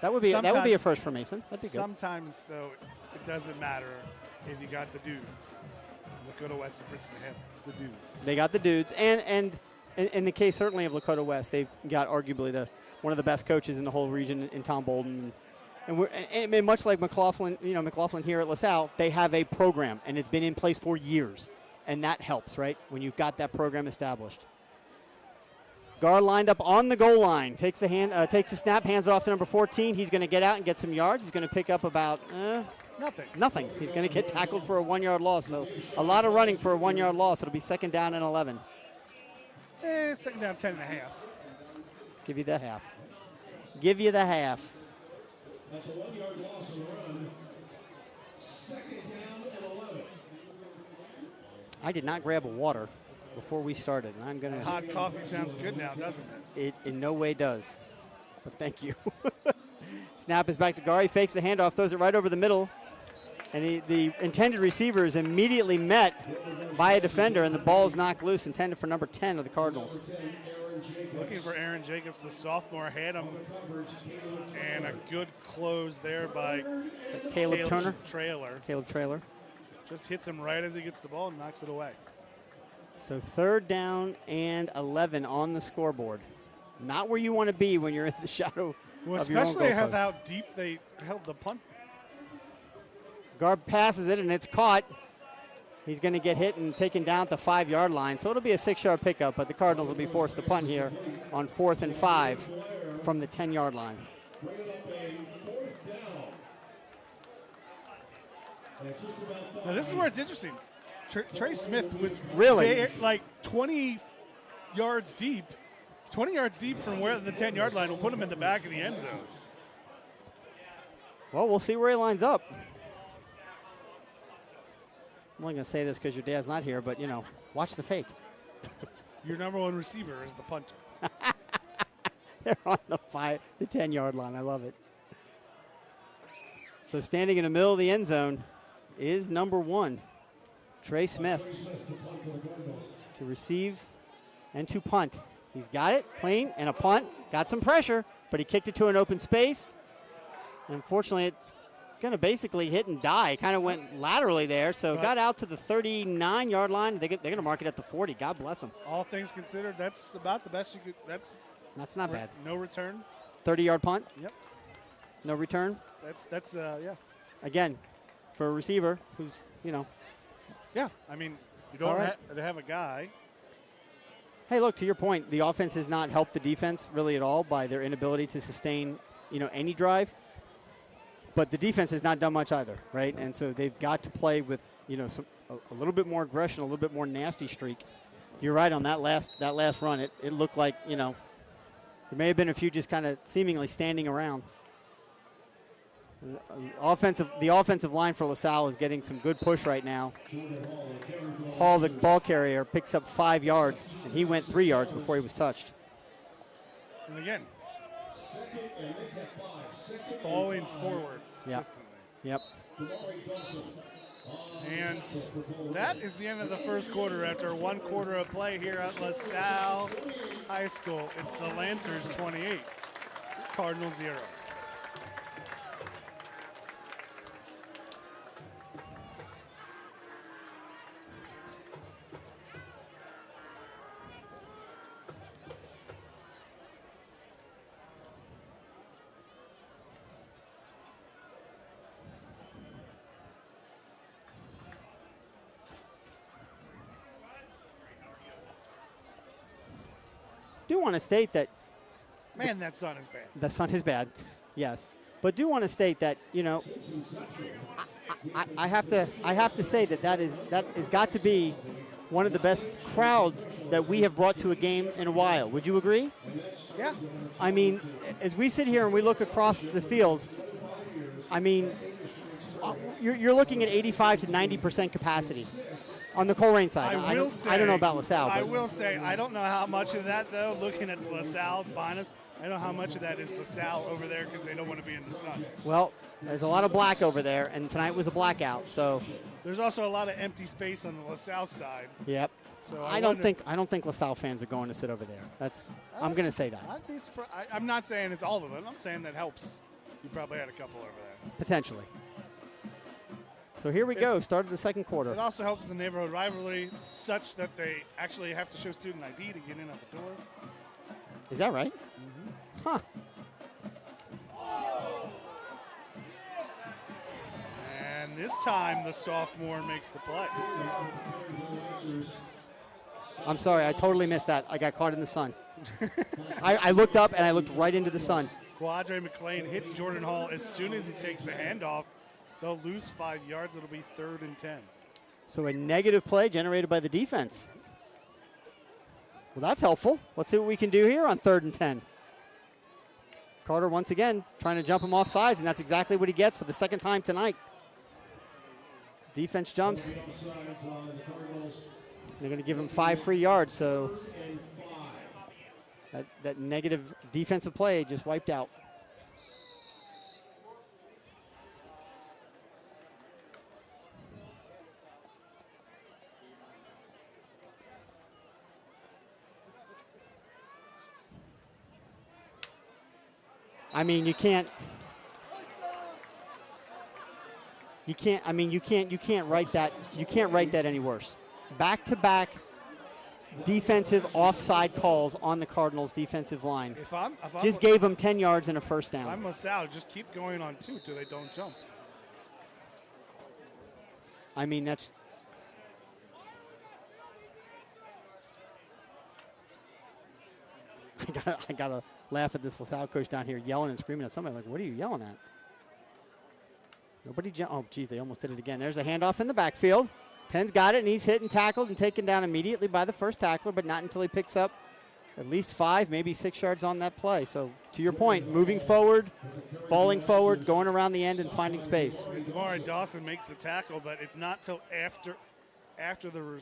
that would be a first for Mason. That'd be good. Sometimes, though, it doesn't matter if you got the dudes. Lakota West and Princeton have the dudes. They got the dudes, and in the case certainly of Lakota West, they've got arguably one of the best coaches in the whole region in Tom Bolden. And much like McLaughlin here at LaSalle, they have a program, and it's been in place for years. And that helps, right, when you've got that program established. Guard lined up on the goal line. Takes the snap, hands it off to number 14. He's going to get out and get some yards. He's going to pick up about nothing. He's going to get tackled for a 1-yard loss. So a lot of running for a 1-yard loss. It'll be 2nd down and 11. 2nd down, 10 and a half. Give you the half. Give you the half. That's a 1-yard loss on the run. 2nd down and 11. I did not grab a water before we started, and I'm going to. Hot coffee sounds good now, doesn't it? It in no way does, but thank you. Snap is back to Gar. He fakes the handoff, throws it right over the middle, and the intended receiver is immediately met by a defender, and the ball is knocked loose, intended for number 10 of the Cardinals. Looking for Aaron Jacobs, the sophomore, had him, and a good close there by Caleb Turner. Caleb Trailer. Just hits him right as he gets the ball and knocks it away. So 3rd down and 11 on the scoreboard. Not where you want to be when you're in the shadow of your own goal especially post. how deep they held the punt. Guard passes it, and it's caught. He's going to get hit and taken down at the 5-yard line. So it'll be a 6-yard pickup, but the Cardinals will be forced to punt here on 4th and 5 from the 10-yard line. Now this is where it's interesting. Trey Smith was really like 20 yards deep. 20 yards deep from where the 10-yard line will put him in the back of the end zone. Well, we'll see where he lines up. I'm only going to say this because your dad's not here, but, you know, watch the fake. Your number 1 receiver is the punter. They're on the 10-yard line. I love it. So standing in the middle of the end zone is number 1, Trey Smith, to receive and to punt. He's got it, clean, and a punt. Got some pressure, but he kicked it to an open space. And unfortunately, it's going to basically hit and die. Kind of went laterally there, so got out to the 39-yard line. They're going to mark it at the 40. God bless them. All things considered, that's about the best you could. That's not bad. No return. 30-yard punt. Yep. No return. That's yeah. Again, for a receiver who's, you know. Yeah, I mean, you all don't right. have a guy. Hey, look, to your point, the offense has not helped the defense really at all by their inability to sustain, you know, any drive. But the defense has not done much either, right? And so they've got to play with, you know, a little bit more aggression, a little bit more nasty streak. You're right on that last run. It looked like, you know, there may have been a few just kind of seemingly standing around. The offensive line for LaSalle is getting some good push right now. Hall, the ball carrier, picks up 5 yards, and he went 3 yards before he was touched. And again, it's falling forward consistently. Yep. And that is the end of the first quarter after 1 quarter of play here at LaSalle High School. It's the Lancers 28, Cardinals 0. Do want to state that Man, that sun is bad. the sun is bad, yes, but do want to state that, you know, I have to say that has got to be one of the best crowds that we have brought to a game in a while. Would you agree? Yeah. I mean, as we sit here and we look across the field, I mean, you're looking at 85 to 90% capacity on the Colerain side. I don't know about LaSalle. I will say, I don't know how much of that, though, looking at LaSalle behind us, I don't know how much of that is LaSalle over there because they don't want to be in the sun. Well, there's a lot of black over there, and tonight was a blackout, so. There's also a lot of empty space on the LaSalle side. Yep. So I don't think LaSalle fans are going to sit over there. I'm going to say that. I'd be surprised. I'm not saying it's all of them. I'm saying that helps. You probably had a couple over there. Potentially. So here we go, start of the second quarter. It also helps the neighborhood rivalry such that they actually have to show student ID to get in at the door. Is that right? Mm-hmm. Huh. And this time the sophomore makes the play. I'm sorry, I totally missed that. I got caught in the sun. I looked up and I looked right into the sun. Quadre McLean hits Jordan Hall as soon as he takes the handoff. They'll lose 5 yards. It'll be 3rd and 10. So a negative play generated by the defense. Well, that's helpful. Let's see what we can do here on 3rd and 10. Carter once again trying to jump him off sides, and that's exactly what he gets for the second time tonight. Defense jumps. They're going to give him 5 free yards, so that negative defensive play just wiped out. I mean, you can't write that any worse. Back-to-back defensive offside calls on the Cardinals defensive line. If I'm just gave them 10 yards and a first down. If I'm LaSalle, just keep going on 2 till they don't jump. I mean, that's I gotta laugh at this LaSalle coach down here yelling and screaming at somebody. Like, what are you yelling at? Nobody oh, geez, they almost did it again. There's a handoff in the backfield. 10's got it, and he's hit and tackled and taken down immediately by the first tackler, but not until he picks up at least 5, maybe 6 yards on that play. So, to your point, moving forward, falling forward, going around the end and finding space. Damari Dawson makes the tackle, but it's not till after the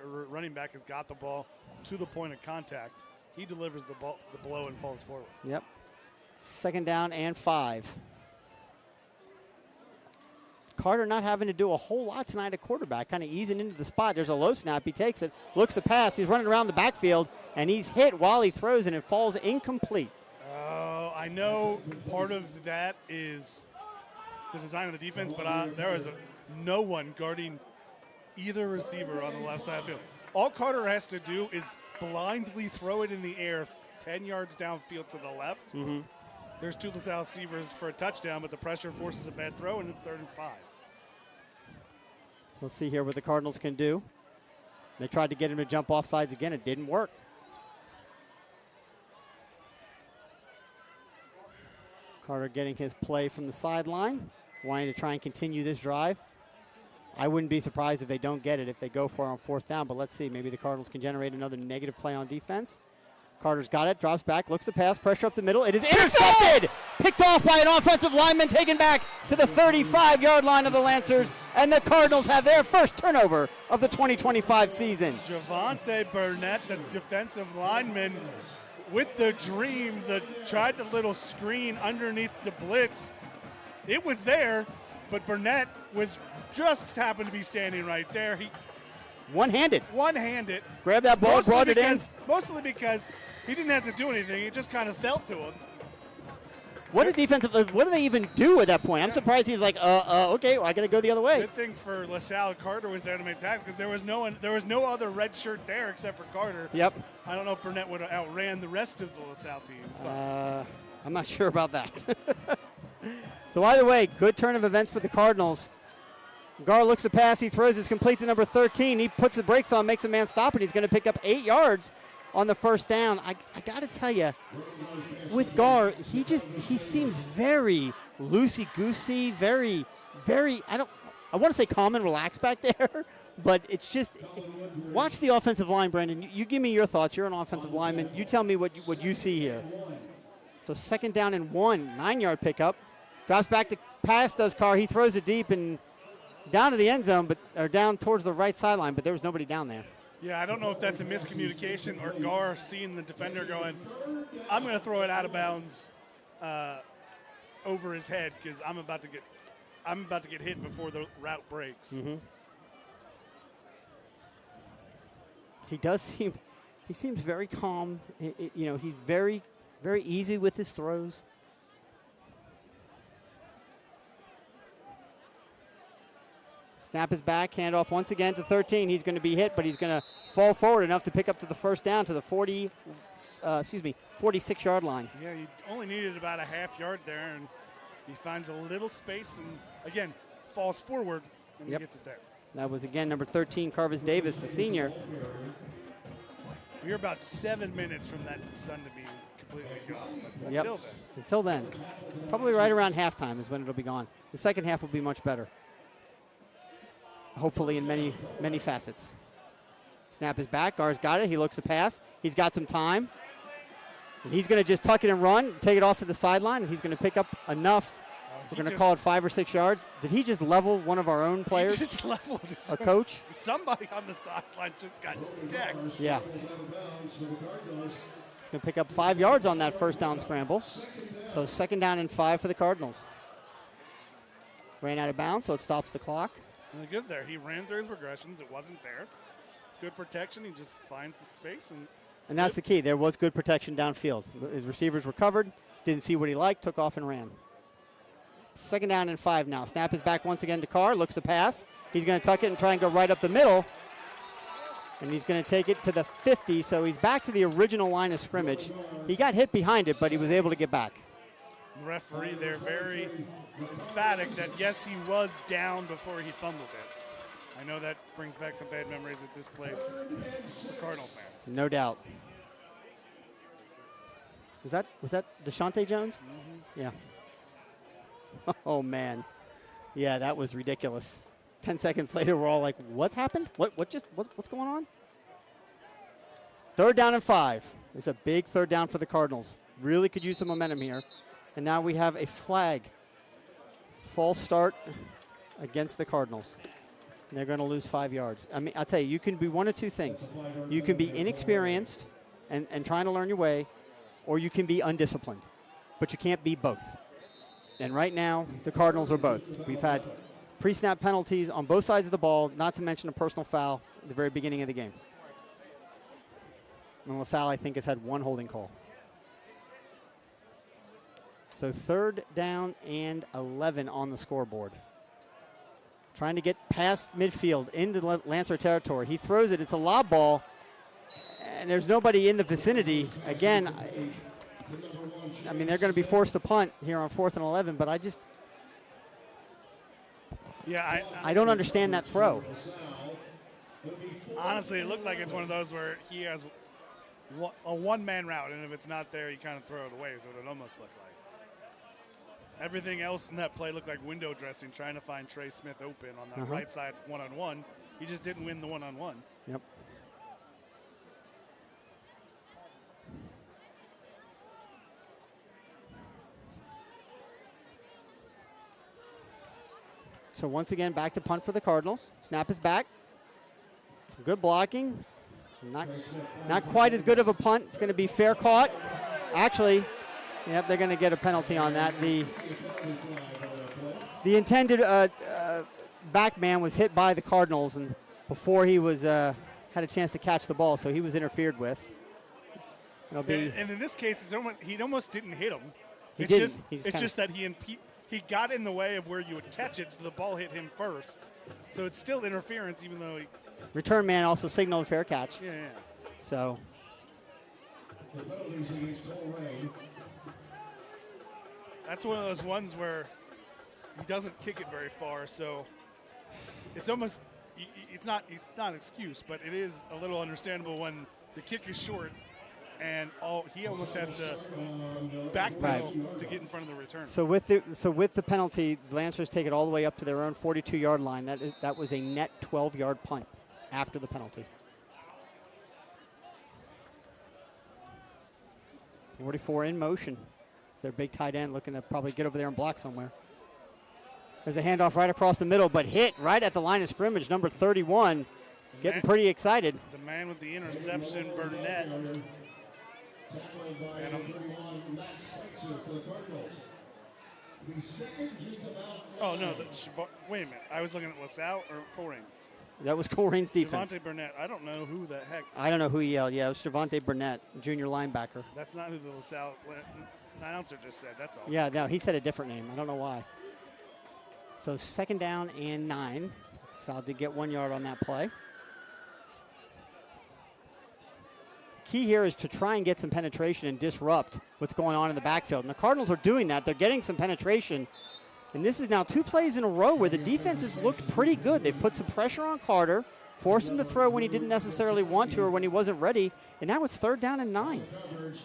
running back has got the ball to the point of contact. He delivers the blow and falls forward. Yep. 2nd down and 5. Carter not having to do a whole lot tonight at quarterback, kind of easing into the spot. There's a low snap. He takes it, looks the pass. He's running around the backfield, and he's hit while he throws, and it falls incomplete. Oh, I know part of that is the design of the defense, but there was no one guarding either receiver on the left side of the field. All Carter has to do is blindly throw it in the air 10 yards downfield to the left. Mm-hmm. There's 2 LaSalle receivers for a touchdown, but the pressure forces a bad throw, and it's 3rd and 5. We'll see here what the Cardinals can do. They tried to get him to jump off sides again. It didn't work. Carter getting his play from the sideline, wanting to try and continue this drive. I wouldn't be surprised if they don't get it if they go for it on 4th down, but let's see. Maybe the Cardinals can generate another negative play on defense. Carter's got it, drops back, looks to pass, pressure up the middle. It is intercepted! Picked off by an offensive lineman, taken back to the 35-yard line of the Lancers, and the Cardinals have their first turnover of the 2025 season. Javante Burnett, the defensive lineman, with the dream, tried the little screen underneath the blitz. It was there, but Burnett was just happened to be standing right there. He one-handed. Grabbed that ball, brought it in. Mostly because he didn't have to do anything. It just kind of fell to him. What do they even do at that point? I'm surprised he's like, okay, well, I got to go the other way. Good thing for Lasalle, Carter was there to make tackle because there was no other red shirt there except for Carter. Yep. I don't know if Burnett would have outran the rest of the Lasalle team. I'm not sure about that. So either way, good turn of events for the Cardinals. Gar looks to pass. He throws. It's complete to number 13. He puts the brakes on, makes a man stop, and he's going to pick up 8 yards on the first down. I got to tell you, with Gar, he seems very loosey-goosey, very, I want to say calm and relaxed back there, but it's just, watch the offensive line, Brandon. You give me your thoughts. You're an offensive lineman. You tell me what you see here. So 2nd down and 1, 9-yard pickup. Drops back to pass, does Carr. He throws it deep and down to the end zone, or down towards the right sideline, but there was nobody down there. Yeah, I don't know if that's a miscommunication or Gar seeing the defender going, I'm going to throw it out of bounds over his head because I'm about to get hit before the route breaks. Mm-hmm. He seems very calm. He's very, very easy with his throws. Snap is back, handoff once again to 13. He's going to be hit, but he's going to fall forward enough to pick up to the first down to the 46-yard line. Yeah, he only needed about a half yard there, and he finds a little space and, again, falls forward and he gets it there. That was, again, number 13, Carvis Davis, the senior. We're about 7 minutes from that sun to be completely gone. But yep. Until then. Probably right around halftime is when it'll be gone. The second half will be much better. Hopefully in many, many facets. Snap is back. Gar's got it. He looks to pass. He's got some time. And he's going to just tuck it and run, take it off to the sideline, and he's going to pick up enough. We're going to call it 5 or 6 yards. Did he just level one of our own players? He just leveled our coach? Somebody on the sideline just got decked. Yeah. He's going to pick up 5 yards on that first down scramble. So 2nd down and 5 for the Cardinals. Ran out of bounds, so it stops the clock. Really good there. He ran through his progressions. It wasn't there. Good protection. He just finds the space. And that's the key. There was good protection downfield. His receivers were covered. Didn't see what he liked. Took off and ran. 2nd down and 5 now. Snap is back once again to Carr. Looks to pass. He's going to tuck it and try and go right up the middle. And he's going to take it to the 50. So he's back to the original line of scrimmage. He got hit behind it, but he was able to get back. The referee there very emphatic that, yes, he was down before he fumbled it. I know that brings back some bad memories at this place for Cardinal fans. No doubt. Was that Deshaunte Jones? Mm-hmm. Yeah. Oh, man. Yeah, that was ridiculous. 10 seconds later, we're all like, what happened? What's going on? 3rd down and 5. It's a big 3rd down for the Cardinals. Really could use some momentum here. And now we have a flag. False start against the Cardinals. And they're going to lose 5 yards. I mean, I'll tell you, you can be one of two things. You can be inexperienced and trying to learn your way, or you can be undisciplined. But you can't be both. And right now, the Cardinals are both. We've had pre-snap penalties on both sides of the ball, not to mention a personal foul at the very beginning of the game. And Lasalle, I think, has had 1 holding call. So 3rd down and 11 on the scoreboard. Trying to get past midfield into the Lancer territory. He throws it. It's a lob ball, and there's nobody in the vicinity. Again, I mean, they're going to be forced to punt here on 4th and 11, but Yeah, I don't understand that throw. Honestly, it looked like it's one of those where he has a one-man route, and if it's not there, you kind of throw it away, is what it almost looked like. Everything else in that play looked like window dressing, trying to find Trey Smith open on that right side one-on-one. He just didn't win the one-on-one. Yep. So once again, back to punt for the Cardinals. Snap is back. Some good blocking. Not quite as good of a punt. It's going to be fair caught. Actually, yep, they're going to get a penalty on that. The intended back man was hit by the Cardinals, and before he was had a chance to catch the ball, so he was interfered with. It'll be. And in this case, he almost didn't hit him. He didn't. It's just that he got in the way of where you would catch it, so the ball hit him first. So it's still interference, even though he. Return man also signaled a fair catch. Yeah. So. The penalties against Colerain. That's one of those ones where he doesn't kick it very far, so it's almost it's not an excuse, but it is a little understandable when the kick is short and he almost has to backpedal to get in front of the return. So with the penalty, the Lancers take it all the way up to their own 42-yard line. That was a net 12-yard punt after the penalty. 44 in motion. Their big tight end looking to probably get over there and block somewhere. There's a handoff right across the middle, but hit right at the line of scrimmage, number 31. Getting pretty excited. The man with the interception, Burnett. Oh, no. Wait a minute. I was looking at Lasalle or Colerain. That was Colerain's defense. Javante Burnett. I don't know who the heck. I don't know who he yelled. Yeah, it was Javante Burnett, junior linebacker. That's not who the Lasalle announcer just said. That's all. Yeah, no, he said a different name. I don't know why. So 2nd down and 9. Sal did get 1 yard on that play. Key here is to try and get some penetration and disrupt what's going on in the backfield. And the Cardinals are doing that. They're getting some penetration. And this is now 2 plays in a row where the defense has looked pretty good. They've put some pressure on Carter, forced him to throw when he didn't necessarily want to or when he wasn't ready. And now it's 3rd down and 9.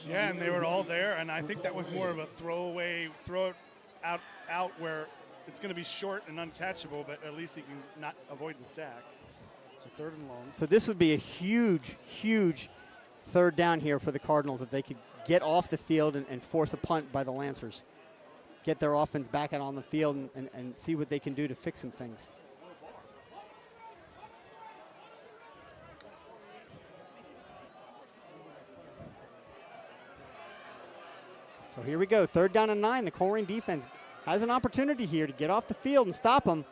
Yeah, and they were all there. And I think that was more of a throw it out where it's going to be short and uncatchable, but at least he can not avoid the sack. So 3rd and long. So this would be a huge, huge 3rd down here for the Cardinals if they could get off the field and force a punt by the Lancers. Get their offense back out on the field and see what they can do to fix some things. So here we go, 3rd down and 9. The Colerain defense has an opportunity here to get off the field and stop him.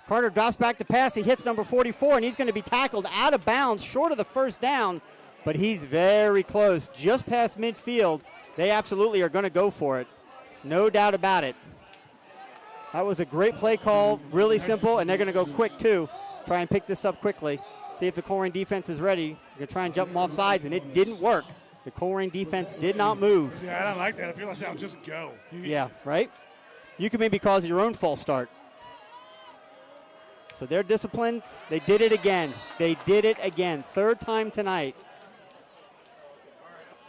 Carter drops back to pass. He hits number 44, and he's going to be tackled out of bounds, short of the 1st down, but he's very close, just past midfield. They absolutely are going to go for it. No doubt about it. That was a great play call, really simple, and they're going to go quick, too. Try and pick this up quickly. See if the Colerain defense is ready. They're going to try and jump them off sides, and it didn't work. The Colerain defense did not move. Yeah, I don't like that. I feel like I'll just go. Yeah, right? You can maybe cause your own false start. So they're disciplined. They did it again. They did it again. 3rd time tonight.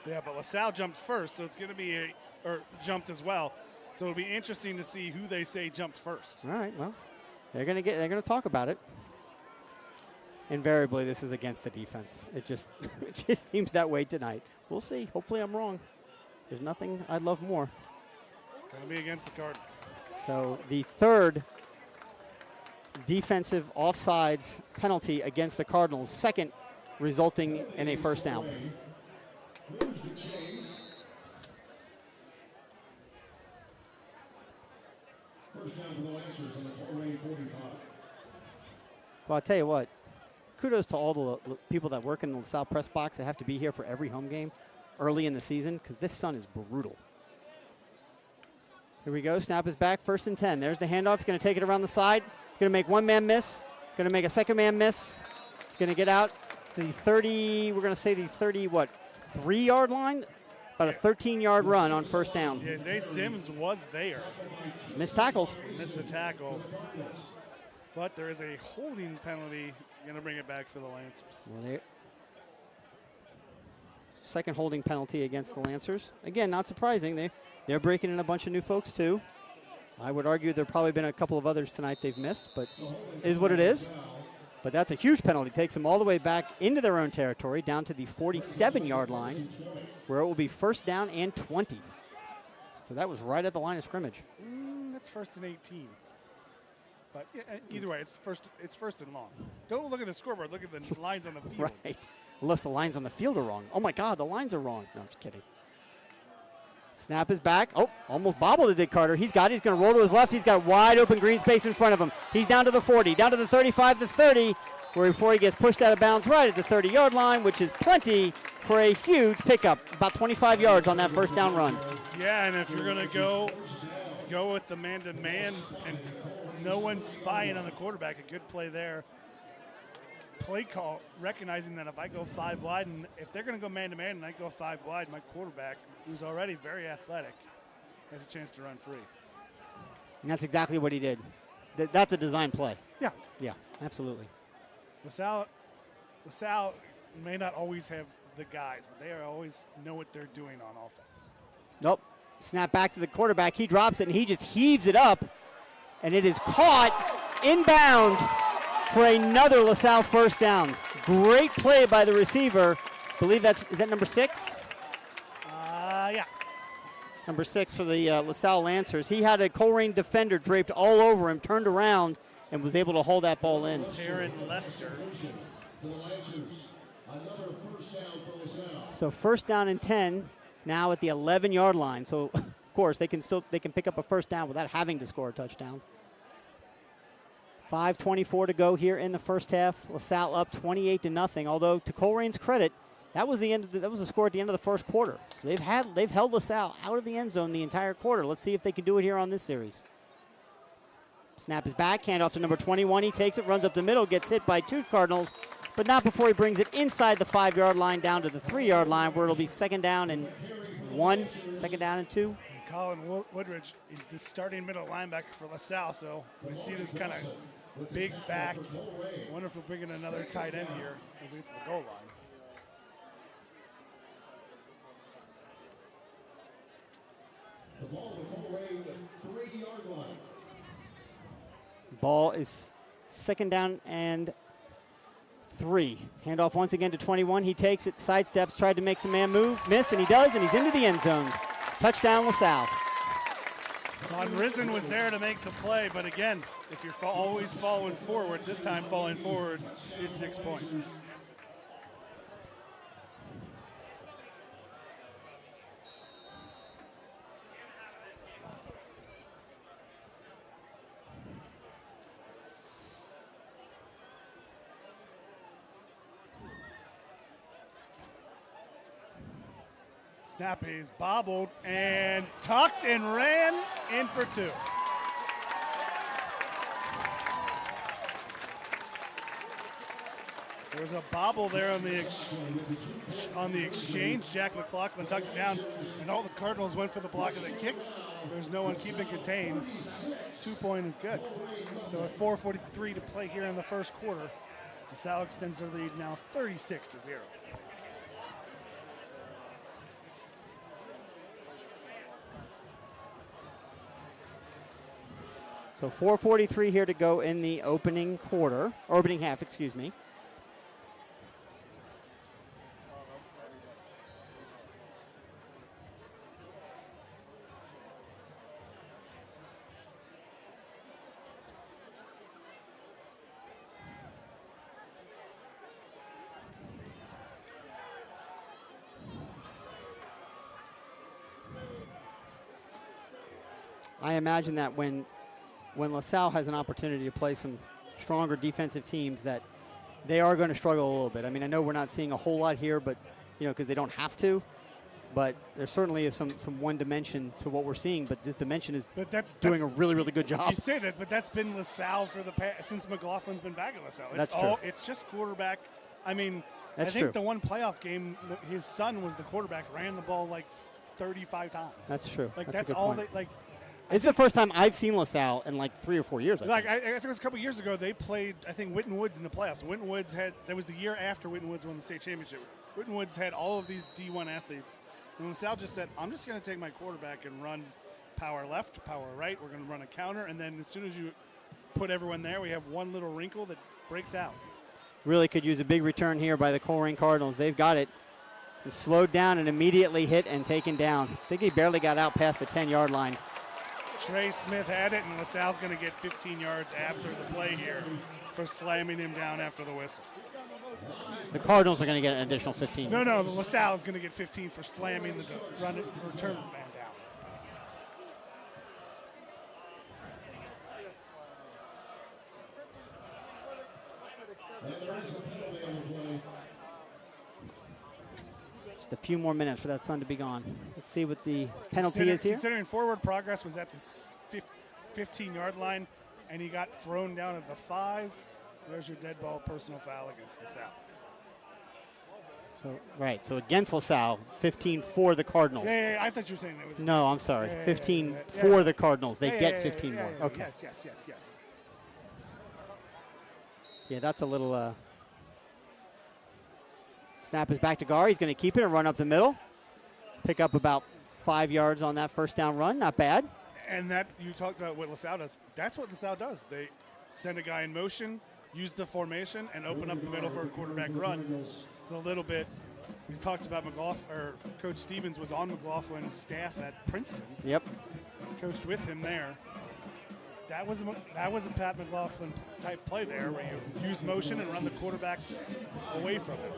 Yeah, but Lasalle jumped first, so it's going to be jumped as well. So it'll be interesting to see who they say jumped first. All right, well, they're going to talk about it. Invariably, this is against the defense. It just seems that way tonight. We'll see. Hopefully I'm wrong. There's nothing I'd love more. It's going to be against the Cardinals. So the 3rd defensive offsides penalty against the Cardinals, 2nd resulting in a 1st down. First down for the Lancers on the Colerain 45. Well, I'll tell you what, kudos to all the people that work in the LaSalle press box that have to be here for every home game early in the season, because this sun is brutal. Here we go, snap is back, 1st and 10. There's the handoff, he's going to take it around the side. He's going to make 1 man miss, going to make a 2nd man miss. He's going to get out to the 30, we're going to say the 3-yard line? About a 13-yard run on 1st down. Yeah, Zay Sims was there. Missed tackles. Missed the tackle. But there is a holding penalty. Going to bring it back for the Lancers. Well, second holding penalty against the Lancers. Again, not surprising. They're breaking in a bunch of new folks, too. I would argue there probably been a couple of others tonight they've missed, but is what it is. But that's a huge penalty. Takes them all the way back into their own territory, down to the 47-yard line, where it will be first down and 20. So that was right at the line of scrimmage. That's first and 18. But yeah, either way, it's first and long. Don't look at the scoreboard. Look at the lines on the field. Right. Unless the lines on the field are wrong. Oh, my God, the lines are wrong. No, I'm just kidding. Snap is back. Oh, almost bobbled it, did Carter. He's got it. He's going to roll to his left. He's got wide open green space in front of him. He's down to the 40, down to the 35, the 30, where before he gets pushed out of bounds right at the 30-yard line, which is plenty for a huge pickup, about 25 yards on that first down run. Yeah, and if you're going to go with the man-to-man and no one's spying on the quarterback, a good play there. Play call, recognizing that if I go 5 wide, and if they're going to go man-to-man and I go 5 wide, my quarterback, who's already very athletic, has a chance to run free. And that's exactly what he did. That's a design play. Yeah. Yeah, absolutely. Lasalle may not always have the guys, but they always know what they're doing on offense. Nope. Snap back to the quarterback. He drops it, and he just heaves it up, and it is caught in bounds for another Lasalle first down. Great play by the receiver. I believe is that number 6? Yeah. Number 6 for the LaSalle Lancers. He had a Colerain defender draped all over him, turned around, and was able to hold that ball in. Taryn Lester. So first down and 10 now at the 11-yard line. So, of course, they can pick up a first down without having to score a touchdown. 5:24 to go here in the first half. LaSalle up 28-0. Although to Colerain's credit, that was the score at the end of the first quarter. So they've held LaSalle out of the end zone the entire quarter. Let's see if they can do it here on this series. Snap is back, handoff to number 21. He takes it, runs up the middle, gets hit by 2 Cardinals, but not before he brings it inside the 5-yard line down to the 3-yard line, where it'll be second down and 1, second down and 2. Colin Woodridge is the starting middle linebacker for LaSalle, so we see this kind of big back. I wonder if we're bringing another tight end here as we get to the goal line. The ball to Colerain, the 3-yard line. Ball is second down and 3. Handoff once again to 21. He takes it, sidesteps, tried to make some man move, miss, and he does, and he's into the end zone. Touchdown, LaSalle. Von Risen was there to make the play, but again, if you're always falling forward, this time falling forward is 6 points. Snap is bobbled and tucked and ran in for 2. There was a bobble there on the exchange. Jack McLaughlin tucked it down, and all the Cardinals went for the block of the kick. There's no one keeping contained. 2-point is good. So at 4:43 to play here in the first quarter, LaSalle extends their lead now 36-0. So 4:43 here to go in the opening half, excuse me. I imagine that when LaSalle has an opportunity to play some stronger defensive teams, that they are going to struggle a little bit. I mean, I know we're not seeing a whole lot here, but because they don't have to. But there certainly is some one dimension to what we're seeing. But this dimension is doing a really, really good job. You say that, but that's been LaSalle for the past since McLaughlin's been back at LaSalle. That's true. It's just quarterback. I mean, that's I think true. the one playoff game, his son was the quarterback, ran the ball like 35 times. That's true. Like that's all point. they like. It's the first time I've seen LaSalle in like 3 or 4 years. I think it was a couple years ago. They played, I think, Whitten Woods in the playoffs. Whitten Woods that was the year after Whitten Woods won the state championship. Whitten Woods had all of these D1 athletes. And LaSalle just said, I'm just going to take my quarterback and run power left, power right. We're going to run a counter. And then as soon as you put everyone there, we have one little wrinkle that breaks out. Really could use a big return here by the Colerain Cardinals. They've got it. It's slowed down and immediately hit and taken down. I think he barely got out past the 10-yard line. Trey Smith had it, and LaSalle's going to get 15 yards after the play here for slamming him down after the whistle. The Cardinals are going to get an additional 15. No, LaSalle is going to get 15 for slamming the return man down. Just a few more minutes for that sun to be gone. Let's see what the penalty is here. Considering forward progress was at the 15-yard line, and he got thrown down at the 5, there's your dead ball personal foul against LaSalle. So against LaSalle, 15 for the Cardinals. Yeah, I thought you were saying it was. No, I'm sorry. 15 for the Cardinals. They get 15 more. Okay. Yes. Yeah, that's a little. Snap is back to Gar. He's going to keep it and run up the middle. Pick up about 5 yards on that first down run. Not bad. And that you talked about what LaSalle does. That's what LaSalle does. They send a guy in motion, use the formation, and open up the middle for a quarterback run. It's a little bit. We talked about Coach Stevens was on McLaughlin's staff at Princeton. Yep. Coached with him there. That was a Pat McLaughlin type play there, where you use motion and run the quarterback away from it.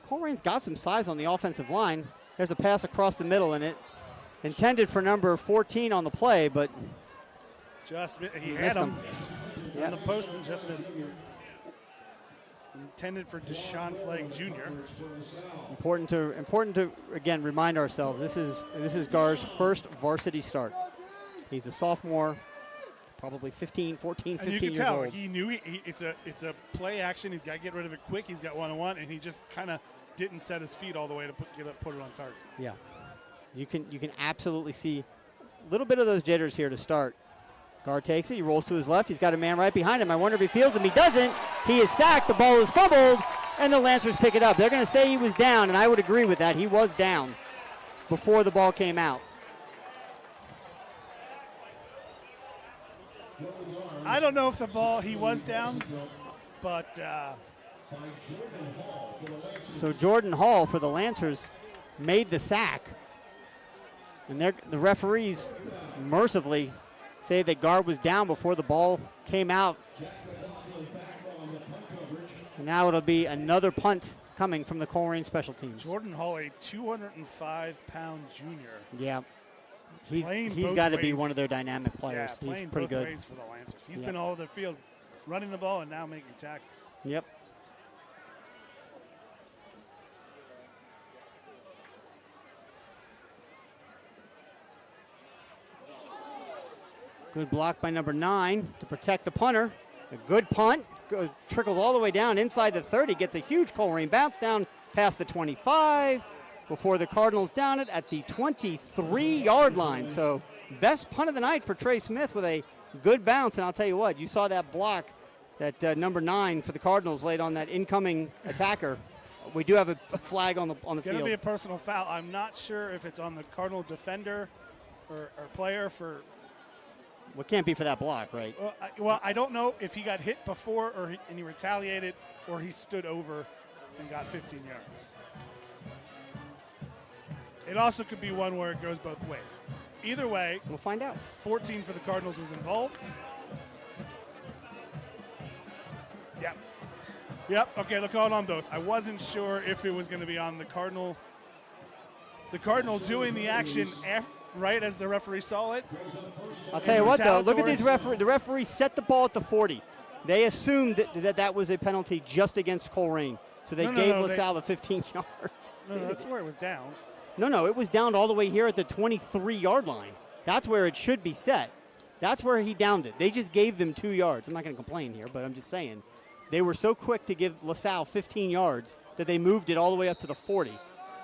Colerain's got some size on the offensive line. There's a pass across the middle, and it intended for number 14 on the play, but he had him on the post and just missed him. Intended for Deshaun Flagg Jr. Important to again remind ourselves this is Gar's first varsity start. He's a sophomore, probably 15 years old. And you can tell he knew it's a play action. He's got to get rid of it quick. He's got 1-on-1, and he just kind of didn't set his feet all the way to put it on target. Yeah, you can absolutely see a little bit of those jitters here to start. Gar takes it. He rolls to his left. He's got a man right behind him. I wonder if he feels him. He doesn't. He is sacked. The ball is fumbled, and the Lancers pick it up. They're going to say he was down, and I would agree with that. He was down before the ball came out. I don't know if he was down, but. So Jordan Hall for the Lancers made the sack, and the referees mercifully say that Gar was down before the ball came out. And now it'll be another punt coming from the Colerain special teams. Jordan Hall, a 205-pound junior. Yeah, he's got to be one of their dynamic players. Yeah, he's pretty good. Ways for the Lancers. He's been all over the field, running the ball and now making tackles. Yep. Good block by number 9 to protect the punter. A good punt. Trickles all the way down inside the 30. Gets a huge Colerain bounce down past the 25 before the Cardinals down it at the 23-yard line. So best punt of the night for Trey Smith with a good bounce. And I'll tell you what, you saw that block that number 9 for the Cardinals laid on that incoming attacker. We do have a flag on the field. It's going to be a personal foul. I'm not sure if it's on the Cardinal defender or player for. Well, it can't be for that block, right? Well, I don't know if he got hit before and he retaliated, or he stood over and got 15 yards. It also could be one where it goes both ways. Either way, we'll find out. 14 for the Cardinals was involved. Yep. Okay, they're calling on both. I wasn't sure if it was going to be on the Cardinal. The Cardinal doing the action right as the referee saw it. I'll tell you what, though. Look at these referees. The referee set the ball at the 40. They assumed that was a penalty just against Colerain. So they gave LaSalle the 15 yards. No, that's where it was down. No, it was down all the way here at the 23-yard line. That's where it should be set. That's where he downed it. They just gave them 2 yards. I'm not going to complain here, but I'm just saying. They were so quick to give LaSalle 15 yards that they moved it all the way up to the 40.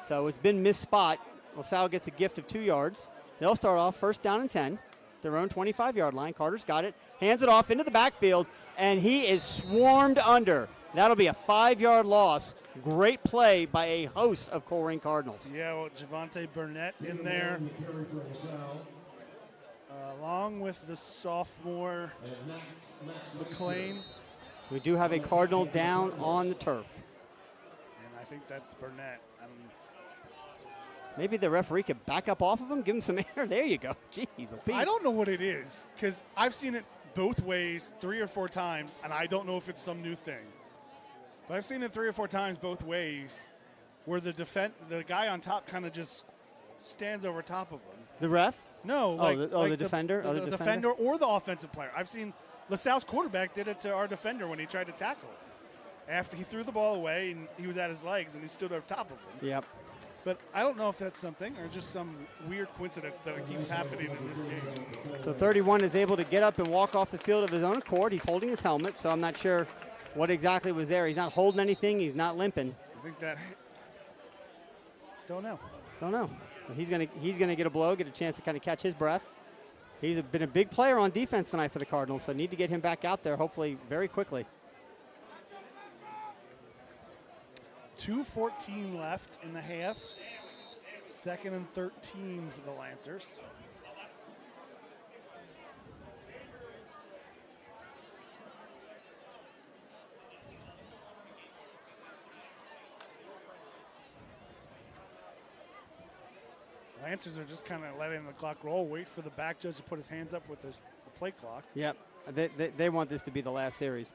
So it's been missed spot. LaSalle gets a gift of 2 yards. They'll start off first down and 10, their own 25-yard line. Carter's got it, hands it off into the backfield, and he is swarmed under. That'll be a 5-yard loss. Great play by a host of Colerain Cardinals. Yeah, well, Javante Burnett in there, along with the sophomore McLean. We do have a Cardinal down on the turf. And I think that's Burnett. Maybe the referee could back up off of him, give him some air. There you go. Jeez, Pete. I don't know what it is, because I've seen it both ways 3 or 4 times, and I don't know if it's some new thing. But I've seen it 3 or 4 times both ways, where the guy on top kind of just stands over top of him. The ref? No, the defender? The defender or the offensive player. I've seen LaSalle's quarterback did it to our defender when he tried to tackle him. After he threw the ball away, and he was at his legs, and he stood over top of him. Yep. But I don't know if that's something or just some weird coincidence that it keeps happening in this game. So 31 is able to get up and walk off the field of his own accord. He's holding his helmet, so I'm not sure what exactly was there. He's not holding anything. He's not limping. I think that. Don't know. Don't know. He's gonna get a blow, get a chance to kind of catch his breath. He's been a big player on defense tonight for the Cardinals, so need to get him back out there, hopefully very quickly. 2:14 left in the half. 2nd and 13 for the Lancers. Lancers are just kind of letting the clock roll, wait for the back judge to put his hands up with the play clock. Yep, they want this to be the last series.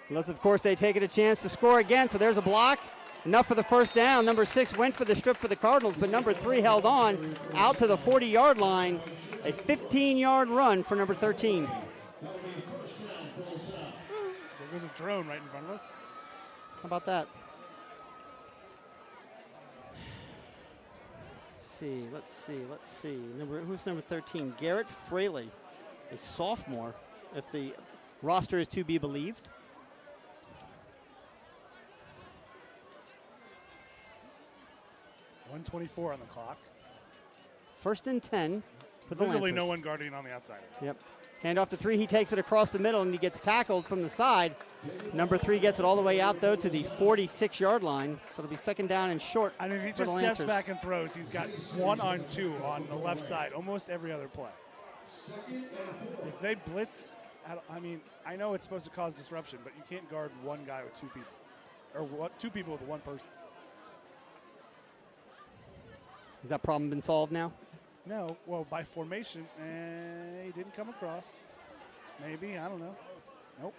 Unless, of course, they take it a chance to score again, so there's a block. Enough for the first down. Number 6 went for the strip for the Cardinals, but number 3 held on out to the 40-yard line. A 15-yard run for number 13. There goes a drone right in front of us. How about that? Let's see. Who's number 13? Garrett Fraley, a sophomore, if the roster is to be believed. .124 on the clock. 1st and 10 for the Literally Lancers. no one guarding on the outside. Yep. Hand off to 3. He takes it across the middle, and he gets tackled from the side. Number 3 gets it all the way out, though, to the 46-yard line. So it'll be 2nd down and short. And if he just steps back and throws, he's got 1 on 2 on the left side, almost every other play. If they blitz, I know it's supposed to cause disruption, but you can't guard one guy with 2 people. Or 2 people with 1 person. Has that problem been solved now? No. Well, by formation, he didn't come across. Maybe, I don't know. Nope.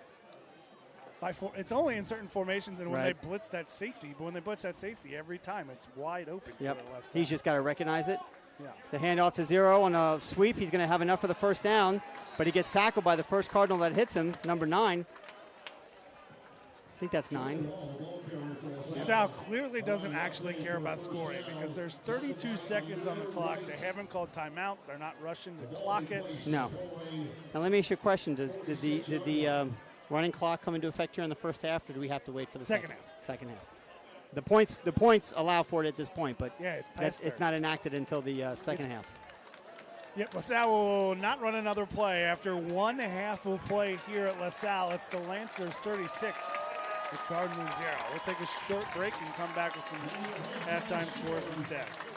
It's only in certain formations and when they blitz that safety. But when they blitz that safety, every time it's wide open to the left side. He's just got to recognize it. Yeah. It's a handoff to 0 on a sweep. He's going to have enough for the first down, but he gets tackled by the first Cardinal that hits him, number 9. I think that's 9. LaSalle clearly doesn't actually care about scoring because there's 32 seconds on the clock. They haven't called timeout. They're not rushing to clock it. No. Now let me ask you a question. Did the running clock come into effect here in the first half, or do we have to wait for the second half? Second half. The points allow for it at this point, but yeah, it's not enacted until the second half. Yep, LaSalle will not run another play. After 1 half of play here at LaSalle, it's the Lancers 36. The Cardinals 0. We'll take a short break and come back with some halftime scores and stats.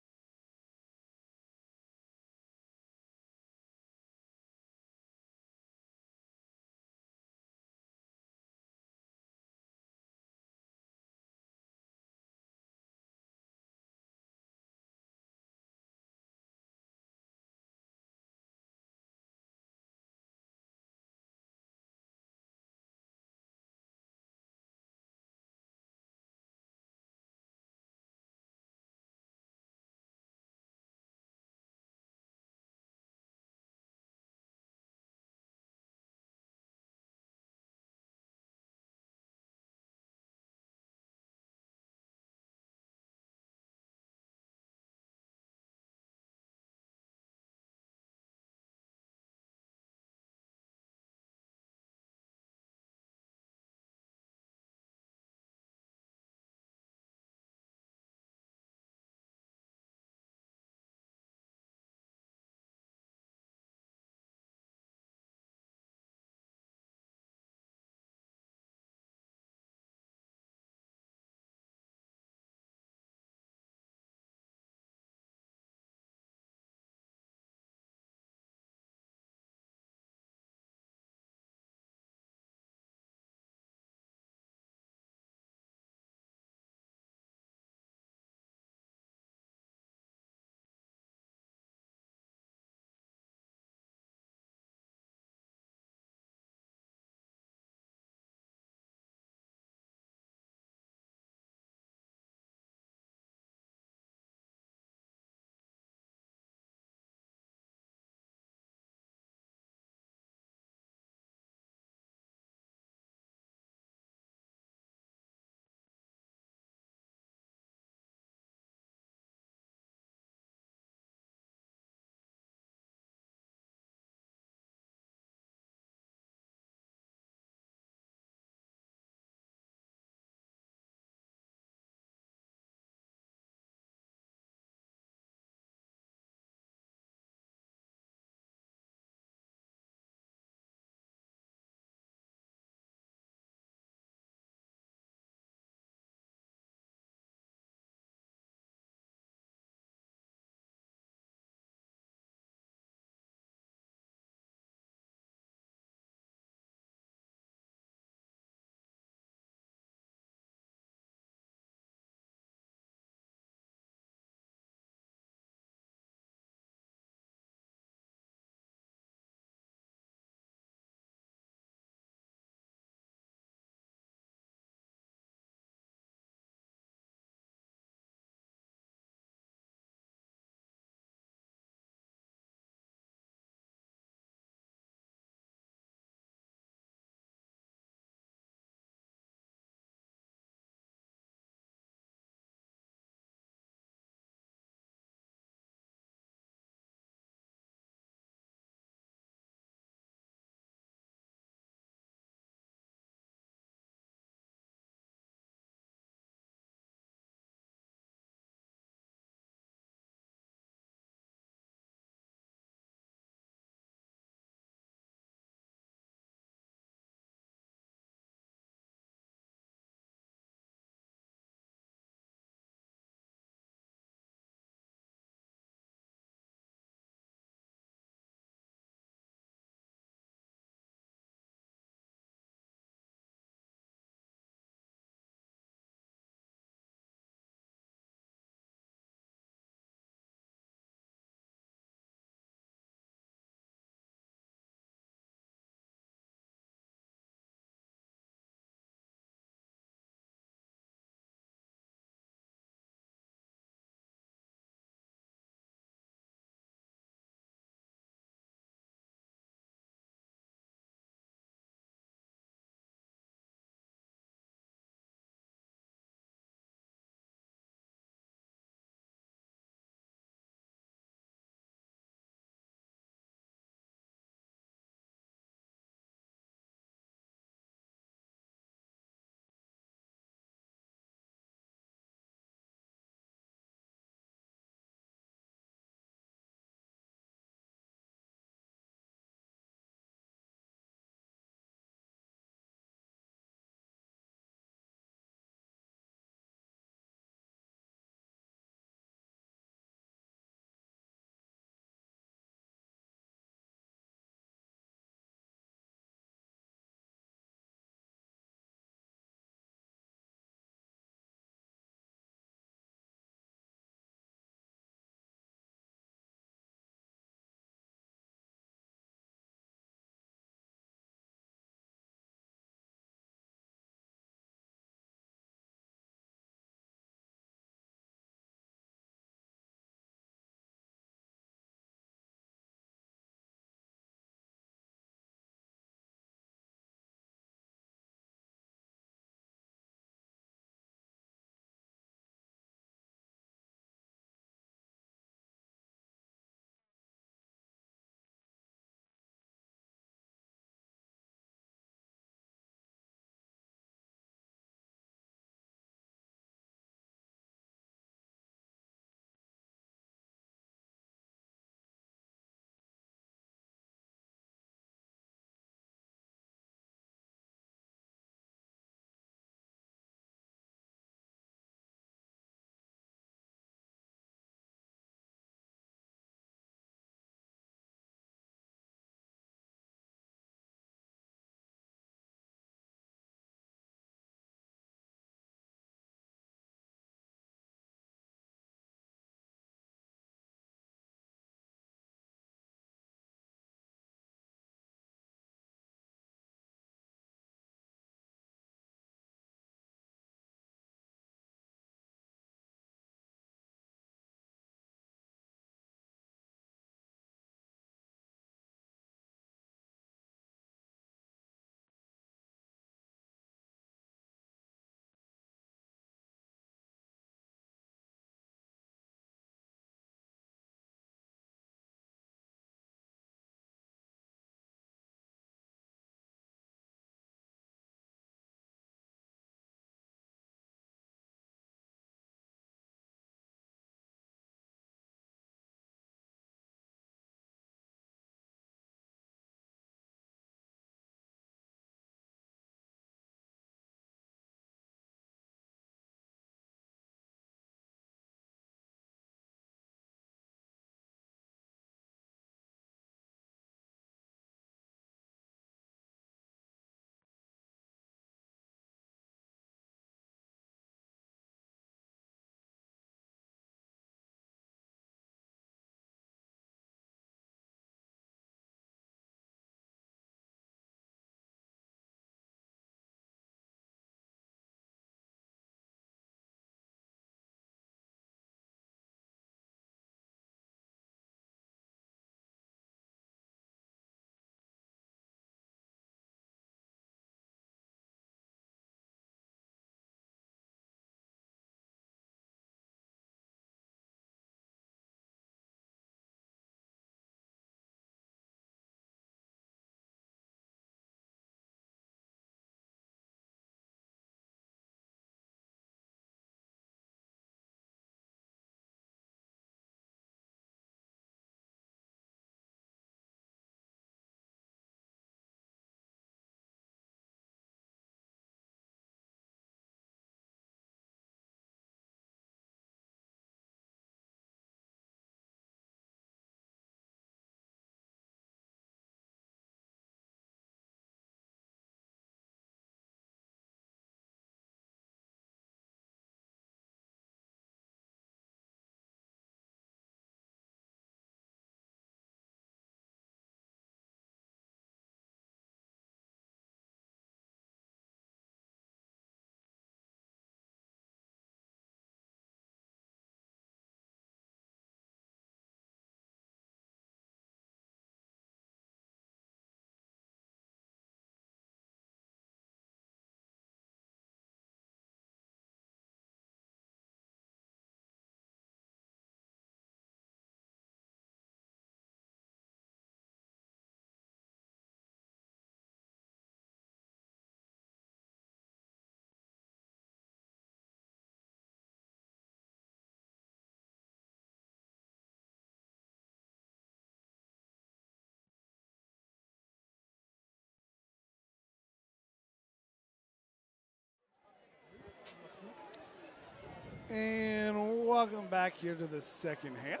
And welcome back here to the second half.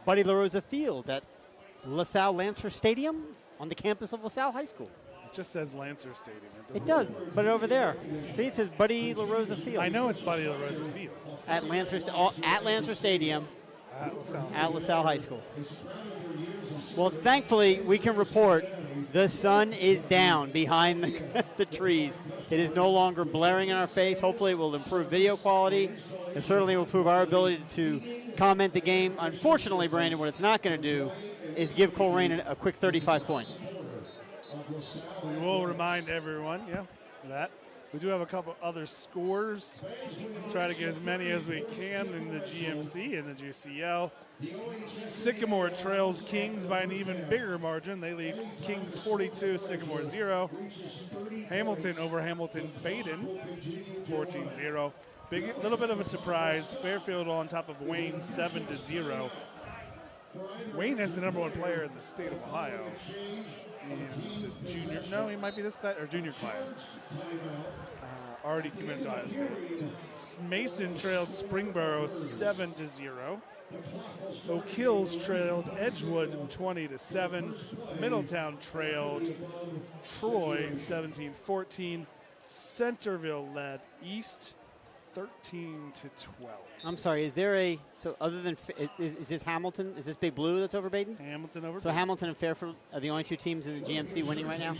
Buddy LaRosa Field at LaSalle Lancer Stadium on the campus of LaSalle High School. It just says Lancer Stadium. It does, but over there. See, it says Buddy LaRosa Field. I know it's Buddy LaRosa Field. At Lancer Stadium at LaSalle High School. Well, thankfully, we can report the sun is down behind the trees. It is no longer blaring in our face. Hopefully, it will improve video quality. It certainly will improve our ability to comment the game. Unfortunately, Brandon, what it's not going to do is give Colerain a quick 35 points. We will remind everyone, that. We do have a couple other scores. Try to get as many as we can in the GMC and the GCL. Sycamore trails Kings by an even bigger margin. They lead Kings 42, Sycamore 0. Hamilton over Hamilton Baden 14-0. Big little bit of a surprise. Fairfield on top of Wayne 7-0. Wayne has the #1 player in the state of Ohio. In the junior, no, he might be this class or junior class. Already committed to Ohio State. Mason trailed Springboro 7-0. Oak Hills trailed Edgewood 20-7. Middletown trailed Troy 17-14. Centerville led East 13-12. I'm sorry, is there a, so other than, is this Hamilton? Is this Big Blue that's over Baden? Hamilton over So Baden. Hamilton and Fairfield are the only two teams in the GMC winning right now?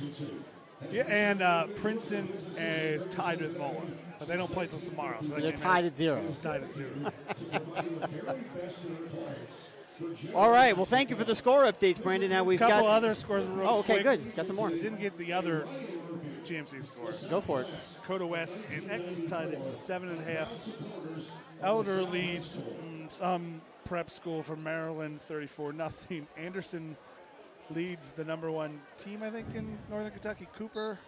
Yeah, and Princeton is tied with Mola, but they don't play till tomorrow. So they're tied at 0. Tied at 0. All right, well, thank you for the score updates, Brandon. Now we've Couple got other scores real Oh, okay, quick. good. Got some more. Didn't get the other GMC score. Go for it. Dakota West and X tied at 7.5. Elder leads some prep school from Maryland 34-0. Anderson leads the #1 team, I think, in Northern Kentucky. Cooper,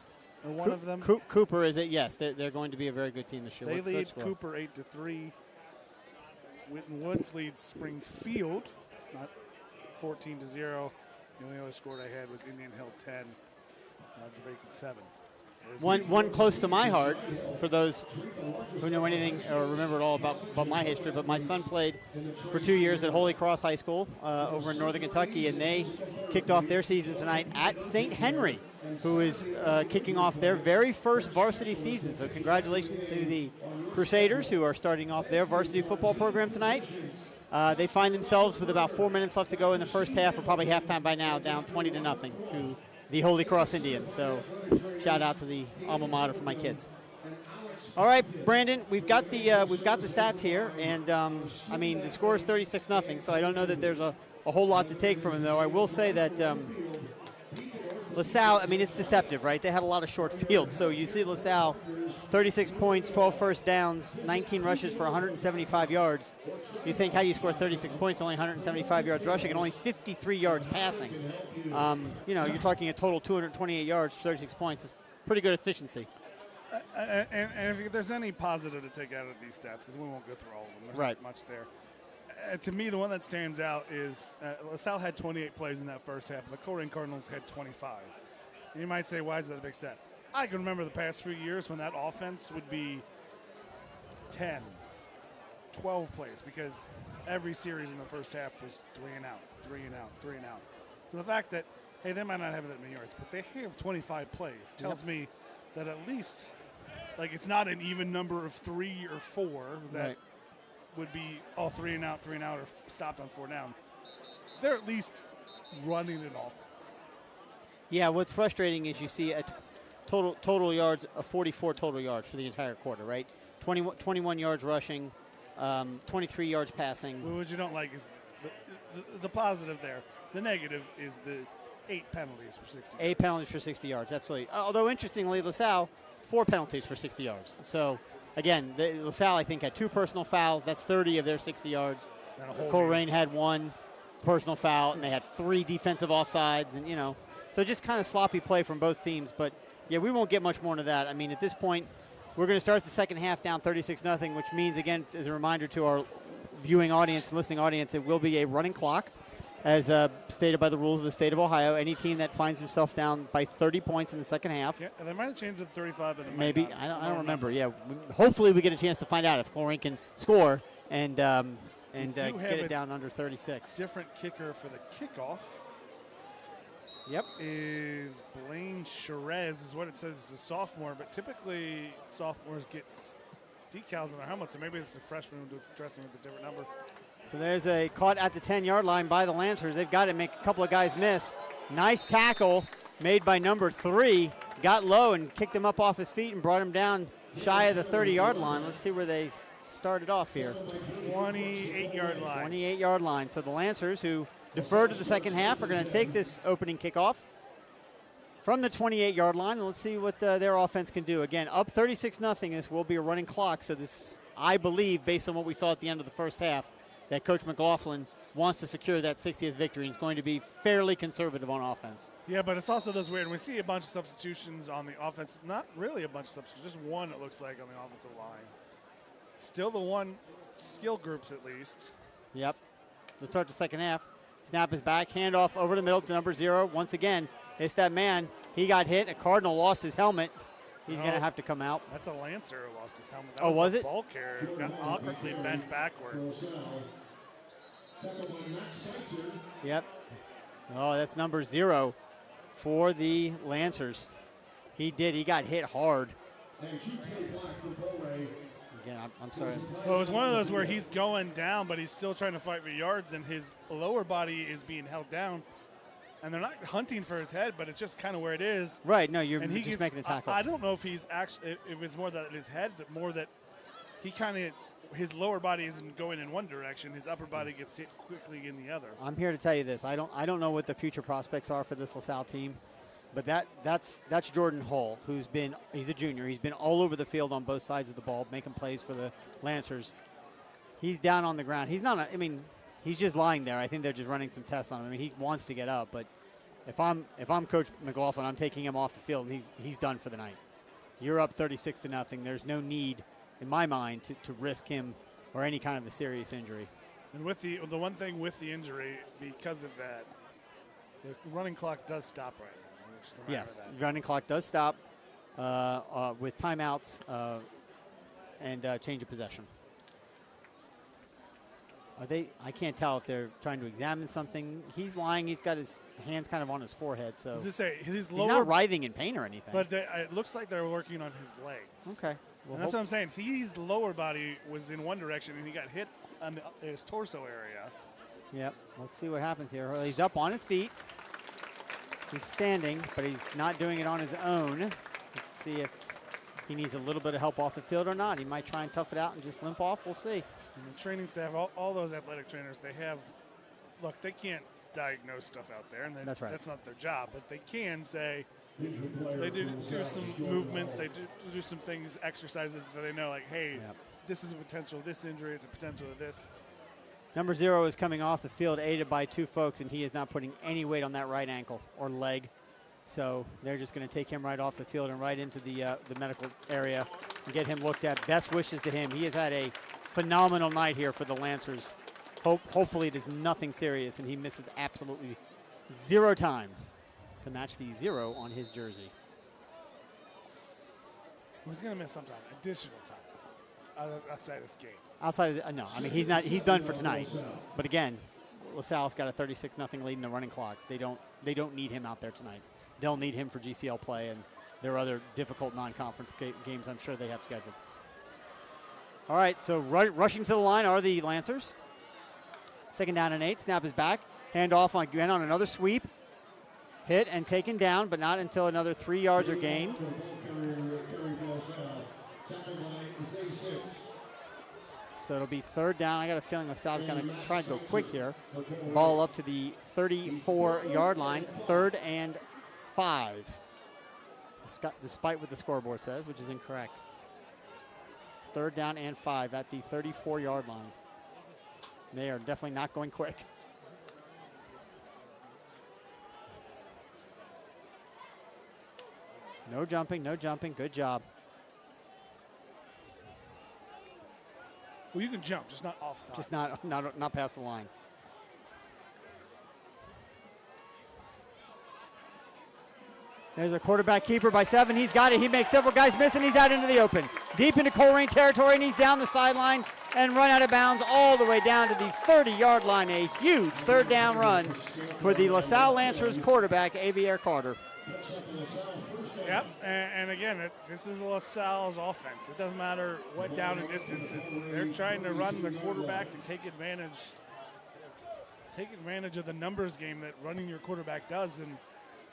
or one of them. Cooper is it? Yes, they're going to be a very good team this year. They lead Well? Cooper 8-3. Winton Woods leads Springfield, not 14-0. The only other score I had was Indian Hill 10, Jamaican 7. One close to my heart, for those who know anything or remember at all about my history, but my son played for 2 years at Holy Cross High School over in Northern Kentucky, and they kicked off their season tonight at St. Henry, who is kicking off their very first varsity season. So congratulations to the Crusaders, who are starting off their varsity football program tonight. They find themselves with about 4 minutes left to go in the first half, or probably halftime by now, down 20-0 to the Holy Cross Indians. So shout out to the alma mater for my kids. All right, Brandon, we've got the stats here, and I mean the score is 36-0. So I don't know that there's a whole lot to take from it, though. I will say that LaSalle, I mean, it's deceptive, right? They had a lot of short field. So you see LaSalle, 36 points, 12 first downs, 19 rushes for 175 yards. You think, how do you score 36 points, only 175 yards rushing, and only 53 yards passing? You know, you're talking a total 228 yards, 36 points. It's pretty good efficiency. And if there's any positive to take out of these stats, because we won't go through all of them, there's Right. not much there. To me, the one that stands out is LaSalle had 28 plays in that first half. The Colerain Cardinals had 25. And you might say, why is that a big stat? I can remember the past few years when that offense would be 10, 12 plays, because every series in the first half was 3 and out, 3 and out, 3 and out. So the fact that, hey, they might not have that many yards, but they have 25 plays tells me that at least, like, it's not an even number of 3 or 4 that would be all 3 and out, or stopped on 4 down. They're at least running an offense. Yeah, what's frustrating is you see a total yards of 44 total yards for the entire quarter, right? 21 yards rushing, 23 yards passing. Well, what you don't like is the positive there. The negative is the 8 penalties for 60 yards. 8 penalties for 60 yards, absolutely. Although, interestingly, LaSalle, 4 penalties for 60 yards. So, again, LaSalle, I think, had 2 personal fouls. That's 30 of their 60 yards. Colerain had 1 personal foul, and they had 3 defensive offsides, and, you know. So just kind of sloppy play from both teams. But, yeah, we won't get much more into that. I mean, at this point, we're going to start the second half down 36-0, which means, again, as a reminder to our viewing audience and listening audience, it will be a running clock. as stated by the rules of the state of Ohio. Any team that finds himself down by 30 points in the second half. Yeah, they might have changed it to 35, but they maybe. might not. I don't remember. Yeah, hopefully we get a chance to find out if Colerain can score and get it down under 36. Different kicker for the kickoff. Yep. Is Blaine Cherez is what it says. It's a sophomore, but typically sophomores get decals on their helmets, so maybe it's a freshman dressing with a different number. So there's a caught at the 10-yard line by the Lancers. They've got to make a couple of guys miss. Nice tackle made by number 3. Got low and kicked him up off his feet and brought him down shy of the 30-yard line. Let's see where they started off here. 28-yard line. 28-yard line. So the Lancers, who deferred to the second half, are going to take this opening kickoff from the 28-yard line. Let's see what their offense can do. Again, up 36-0. This will be a running clock. So this, I believe, based on what we saw at the end of the first half, that Coach McLaughlin wants to secure that 60th victory. He's going to be fairly conservative on offense. Yeah, but it's also those weird. We see a bunch of substitutions on the offense. Not really a bunch of substitutions, just one, it looks like, on the offensive line. Still the one skill groups, at least. Yep. Let's start the second half. Snap is back. Handoff over the middle to number 0. Once again, it's that man. He got hit. A Cardinal lost his helmet. He's going to have to come out. That's a Lancer who lost his helmet. That was it? Ball carrier who got awkwardly bent backwards. Yep. Oh, that's number 0 for the Lancers. He did. He got hit hard. Again, I'm sorry. Well, it was one of those where he's going down, but he's still trying to fight for yards, and his lower body is being held down. And they're not hunting for his head, but it's just kind of where it is. Right. No, you're just making a tackle. I don't know if he's actually, if it's more that his head, but more that he kind of, his lower body isn't going in one direction. His upper body gets hit quickly in the other. I'm here to tell you this. I don't know what the future prospects are for this LaSalle team, but that's Jordan Hull, he's a junior. He's been all over the field on both sides of the ball, making plays for the Lancers. He's down on the ground. He's not. He's just lying there. I think they're just running some tests on him. He wants to get up, but if I'm Coach McLaughlin, I'm taking him off the field, and he's done for the night. You're up 36-0. There's no need, in my mind, to risk him or any kind of a serious injury. And with the one thing with the injury, because of that, the running clock does stop right now. Yes, running clock does stop with timeouts and change of possession. I can't tell if they're trying to examine something. He's lying. He's got his hands kind of on his forehead, so he's not writhing in pain or anything. But it looks like they're working on his legs. Okay. Well, that's what I'm saying. His lower body was in one direction, and he got hit on his torso area. Yep. Let's see what happens here. Well, he's up on his feet. He's standing, but he's not doing it on his own. Let's see if he needs a little bit of help off the field or not. He might try and tough it out and just limp off. We'll see. And the training staff, all those athletic trainers, they can't diagnose stuff out there, and that's right. That's not their job, but they can say, they do some movements, they do some things, exercises that they know, like, hey, this is a potential, this injury, it's a potential of this. Number 0 is coming off the field aided by 2 folks, and he is not putting any weight on that right ankle or leg. So they're just going to take him right off the field and right into the medical area and get him looked at. Best wishes to him. He has had a phenomenal night here for the Lancers. Hopefully it is nothing serious, and he misses absolutely 0 time to match the 0 on his jersey. He's going to miss some time, additional time, outside this game. Outside of no, he's not. He's done for tonight. But again, LaSalle's got a 36-0 lead in the running clock. They don't need him out there tonight. They'll need him for GCL play and their other difficult non-conference games I'm sure they have scheduled. All right, so rushing to the line are the Lancers. 2nd down and 8. Snap is back. Handoff again on another sweep. Hit and taken down, but not until another 3 yards are gained. So it'll be 3rd down. I got a feeling LaSalle's going to try and go quick here. Ball up to the 34-yard line. 3rd and 5. Despite what the scoreboard says, which is incorrect. It's 3rd down and 5 at the 34-yard line. They are definitely not going quick. No jumping, no jumping. Good job. Well, you can jump, just not offside. Just not past the line. There's a quarterback keeper by 7. He's got it. He makes several guys miss, and he's out into the open. Deep into Colerain territory, and he's down the sideline and run out of bounds all the way down to the 30-yard line. A huge third down run for the LaSalle Lancers quarterback, Avier Carter. Yep, and again, this is LaSalle's offense. It doesn't matter what down and distance. They're trying to run the quarterback and take advantage of the numbers game that running your quarterback does. And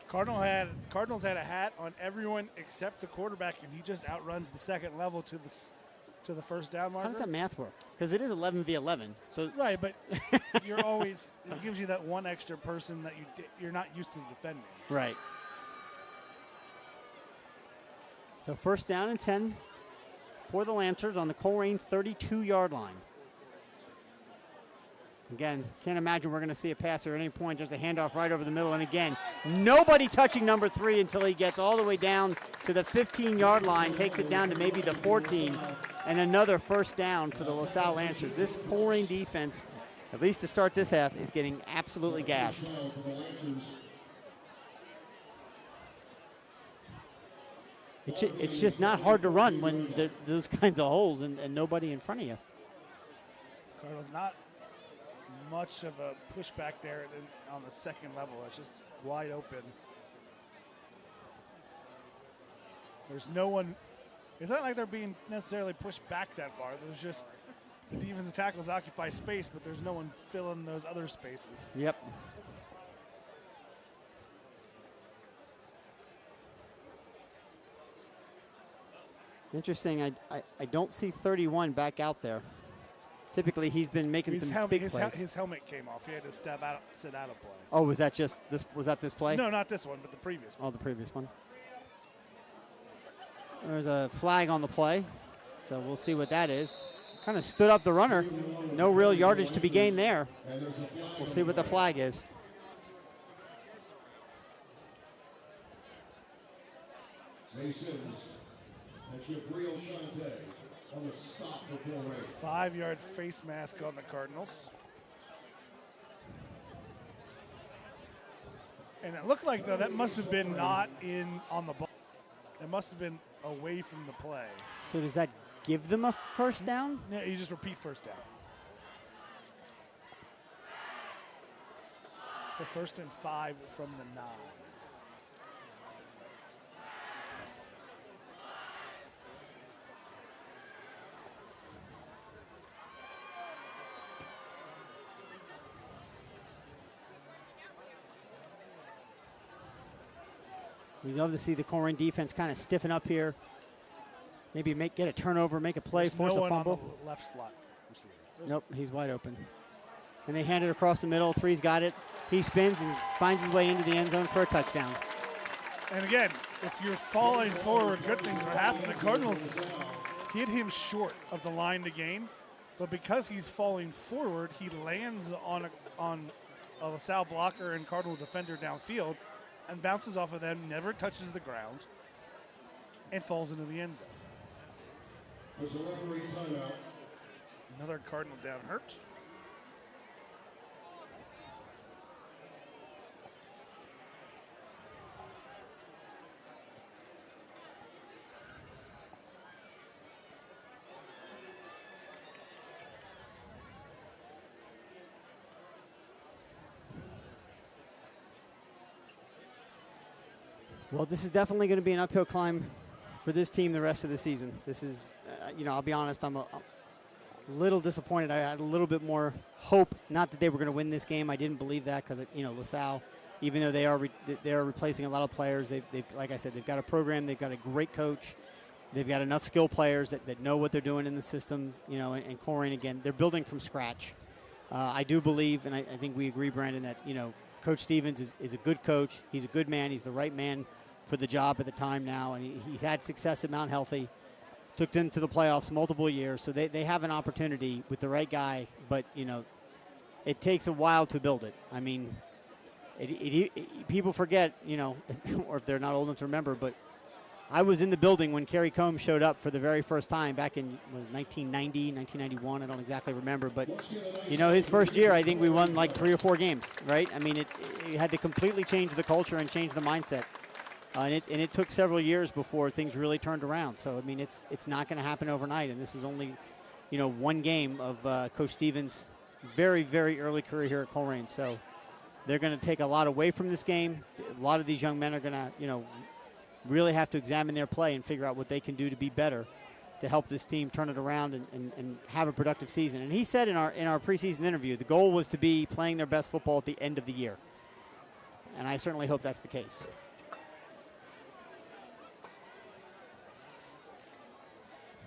Cardinals had a hat on everyone except the quarterback, and he just outruns the second level to the first down marker. How does that math work? Because it is 11 v 11. So right, but you're always, it gives you that one extra person that you're not used to defending. Right. So first down and 10 for the Lancers on the Colerain 32-yard line. Again, can't imagine we're going to see a pass at any point. There's a handoff right over the middle. And again, nobody touching number 3 until he gets all the way down to the 15-yard line, takes it down to maybe the 14, and another first down for the LaSalle Lancers. This Colerain defense, at least to start this half, is getting absolutely gashed. It's just not hard to run when there's those kinds of holes and nobody in front of you. Cardinals not much of a pushback there on the second level. It's just wide open. There's no one. It's not like they're being necessarily pushed back that far. There's just the defensive tackles occupy space, but there's no one filling those other spaces. Yep. Interesting. I don't see 31 back out there. Typically, he's been making some big plays. His helmet came off. He had to sit out of play. Oh, was that just this? Was that this play? No, not this one, but the previous one. Oh, the previous one. There's a flag on the play, so we'll see what that is. Kind of stood up the runner. No real yardage to be gained there. We'll see what the flag is. On the stop for Colerain. 5-yard face mask on the Cardinals. And it looked like, though, that must have been not in on the ball. It must have been away from the play. So does that give them a first down? Yeah, you just repeat first down. So 1st and 5 from the 9. We'd love to see the Colerain defense kind of stiffen up here. Maybe get a turnover, make a play, force a fumble. On the left slot receiver. Nope, he's wide open. And they hand it across the middle. 3's got it. He spins and finds his way into the end zone for a touchdown. And again, if you're falling forward, good things will happen. The Cardinals hit him short of the line to gain, but because he's falling forward, he lands on a LaSalle blocker and Cardinal defender downfield, and bounces off of them, never touches the ground, and falls into the end zone. There's a referee timeout. Another Cardinal down hurt. Well, this is definitely going to be an uphill climb for this team the rest of the season. This is, I'll be honest, I'm a little disappointed. I had a little bit more hope, not that they were going to win this game. I didn't believe that because, LaSalle, even though they are replacing a lot of players, they've, like I said, they've got a program, they've got a great coach, they've got enough skill players that know what they're doing in the system, and Colerain, again, they're building from scratch. I do believe, and I think we agree, Brandon, that, Coach Stevens is a good coach. He's a good man. He's the right man for the job at the time now, and he's had success at Mount Healthy, took them to the playoffs multiple years, so they have an opportunity with the right guy, but, it takes a while to build it. I mean, people forget, or if they're not old enough to remember, but I was in the building when Kerry Combs showed up for the very first time back in 1990, 1991, I don't exactly remember, but, his first year, I think we won like 3 or 4 games, right? I mean, it had to completely change the culture and change the mindset. And it took several years before things really turned around. So, I mean, it's not going to happen overnight. And this is only, one game of Coach Stevens' very, very early career here at Colerain. So they're going to take a lot away from this game. A lot of these young men are going to, really have to examine their play and figure out what they can do to be better to help this team turn it around and have a productive season. And he said in our preseason interview, the goal was to be playing their best football at the end of the year. And I certainly hope that's the case.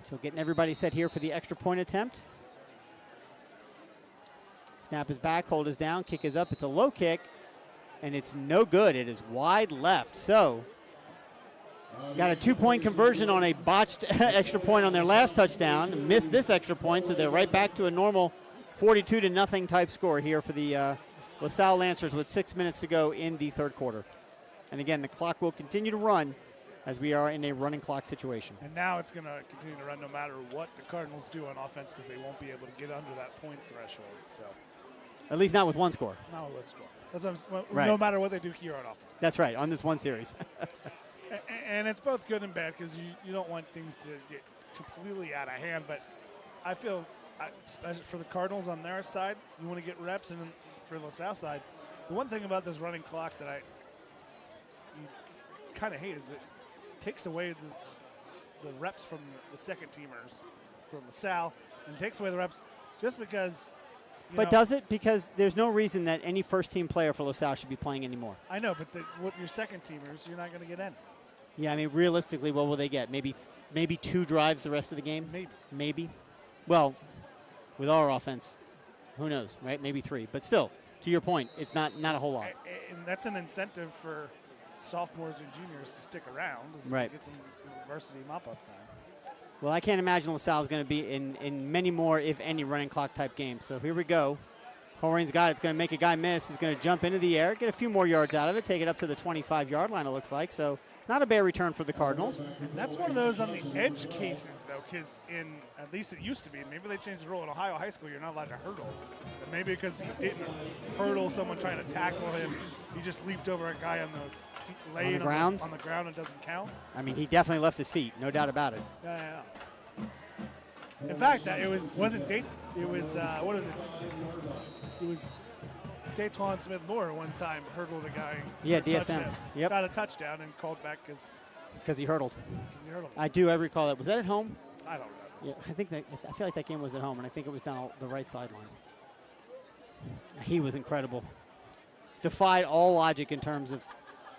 So getting everybody set here for the extra point attempt. Snap is back, hold is down, kick is up. It's a low kick, and it's no good. It is wide left. So got a 2-point conversion on a botched extra point on their last touchdown. Missed this extra point, so they're right back to a normal 42-0 type score here for the LaSalle Lancers with 6 minutes to go in the third quarter. And again, the clock will continue to run as we are in a running clock situation. And now it's going to continue to run no matter what the Cardinals do on offense because they won't be able to get under that points threshold. So, at least not with one score. Not with one score. That's right. No matter what they do here on offense. That's right, on this one series. And it's both good and bad because you don't want things to get completely out of hand. But I feel, especially for the Cardinals on their side, you want to get reps. And for LaSalle side, the one thing about this running clock that you kind of hate is it takes away the reps from the second teamers from LaSalle and takes away the reps just because. But does it? Because there's no reason that any first-team player for LaSalle should be playing anymore. I know, but with your second teamers, you're not going to get any. Yeah, I mean, realistically, what will they get? Maybe 2 drives the rest of the game? Maybe. Well, with our offense, who knows, right? Maybe 3. But still, to your point, it's not a whole lot. And that's an incentive for sophomores and juniors to stick around. Right. Get some varsity mop-up time. Well, I can't imagine LaSalle is going to be in many more, if any, running clock type games. So here we go. Colerain's got it. It's going to make a guy miss. He's going to jump into the air, get a few more yards out of it, take it up to the 25-yard line, it looks like. So not a bad return for the Cardinals. And that's one of those on the edge cases, though, because at least it used to be. Maybe they changed the rule in Ohio high school. You're not allowed to hurdle. But maybe because he didn't hurdle someone trying to tackle him, he just leaped over a guy on the ground. On the ground, it doesn't count. I mean, he definitely left his feet, no doubt about it. Yeah. In fact, wasn't Dayton. It was what was it? It was Dayton Smith Moore one time hurdled a guy. Yeah, DSM. Yep. Got a touchdown and called back because he hurdled. I recall that. Was that at home? I don't know. Yeah, I feel like that game was at home, and I think it was down the right sideline. He was incredible. Defied all logic in terms of.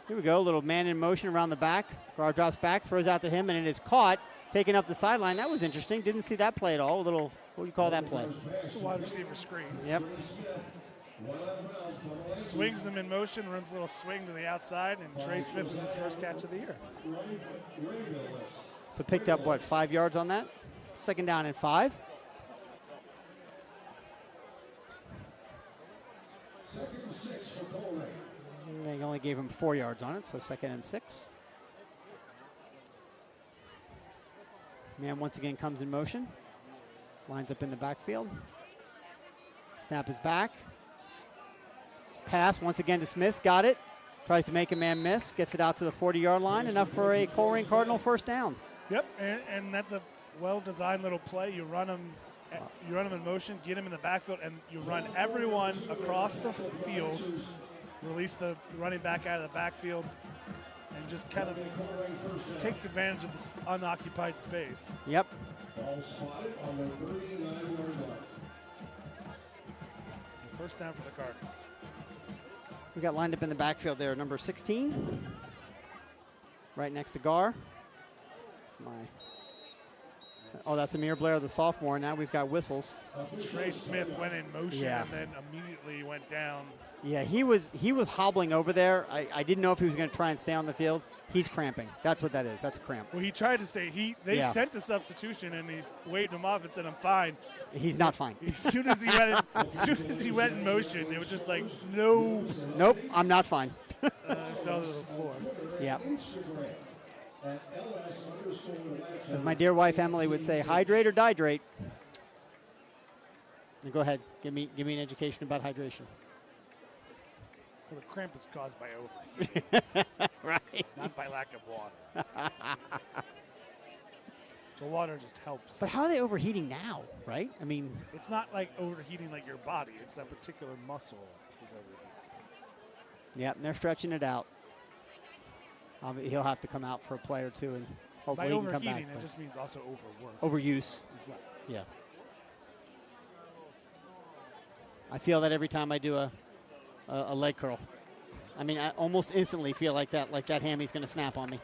Here we go, a little man in motion around the back. Guard drops back, throws out to him, and it is caught. Taking up the sideline. That was interesting. Didn't see that play at all. A little, what do you call that play? Just a wide receiver screen. Yep. Swings him in motion, runs a little swing to the outside, and Trey Smith with his first catch of the year. So picked up, 5 yards on that? 2nd down and 5. They only gave him 4 yards on it, so 2nd and 6. Man once again comes in motion. Lines up in the backfield. Snap is back. Pass once again to Smith. Got it. Tries to make a man miss. Gets it out to the 40-yard line. Enough for a Colerain Cardinal first down. Yep, and that's a well-designed little play. You run him in motion, get him in the backfield, and you run everyone across the field. Release the running back out of the backfield. And just kind of take advantage of this unoccupied space. Yep. Ball spotted on the 39-yard line. So first down for the Cardinals. We got lined up in the backfield there, number 16. Right next to Gar. That's Amir Blair, the sophomore. Now we've got whistles. Trey Smith went in motion and then immediately went down. Yeah, he was hobbling over there. I didn't know if he was going to try and stay on the field. He's cramping. That's what that is. That's a cramp. Well, he tried to stay. They sent a substitution, and he waved him off and said, "I'm fine." He's not fine. As soon as he went in motion, it was just like, no. Nope, I'm not fine. Fell to the floor. Yeah. As my dear wife Emily would say, hydrate or dihydrate. Now go ahead. Give me an education about hydration. Well, the cramp is caused by overheating, Right. not by lack of water. The water just helps. But how are they overheating now, right? I mean, It's not like overheating like your body. It's that particular muscle is overheating. yeah, they're stretching it out. He'll have to come out for a play or two, and hopefully By he can come back. overheating, it just means also overwork Overuse. as well. Yeah. I feel that every time I do a leg curl. I mean, I almost instantly feel like that hammy going to snap on me.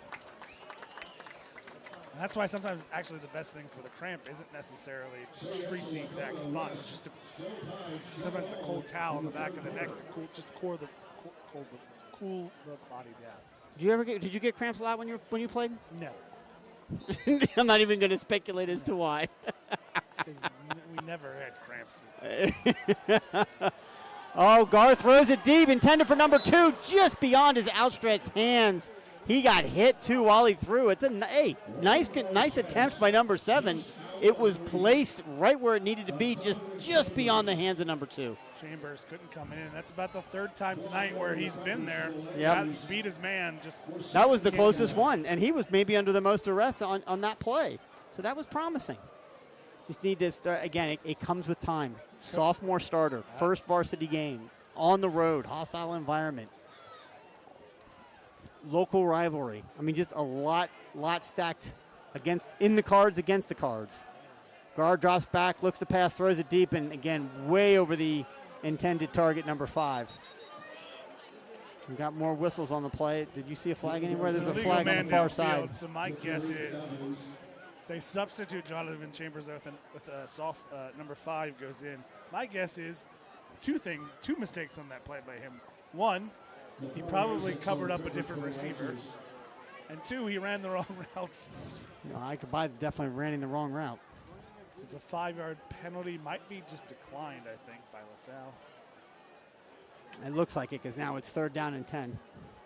And that's why sometimes actually the best thing for the cramp isn't necessarily to treat the exact spot. It's just to sometimes the cold towel on the back of the neck to cool the body down. Did you get cramps a lot when you played? No, I'm not even going to speculate as to why. because we never had cramps. Oh, Garth throws it deep, intended for number 2, just beyond his outstretched hands. He got hit too while he threw. It's a nice attempt by number 7. It was placed right where it needed to be, just beyond the hands of number 2. Chambers couldn't come in. That's about the 3rd time tonight where he's been there. Yep. Beat his man. That was the closest one, and he was maybe under the most duress on that play. So that was promising. Just need to start, again, it comes with time. Sophomore starter, first varsity game, on the road, hostile environment, local rivalry. I mean, just a lot stacked in the cards against the cards. Guard drops back, looks to pass, throws it deep, and again, way over the intended target, number 5. We got more whistles on the play. Did you see a flag anywhere? There's a flag on the far side. So my guess is they substitute Jonathan Chambers with number 5 goes in. My guess is two mistakes on that play by him. One, he probably covered up a different receiver. And 2, he ran the wrong route. I could buy definitely ran in the wrong route. So it's a 5-yard penalty. Might be just declined, I think, by Lasalle. It looks like it because now it's 3rd down and 10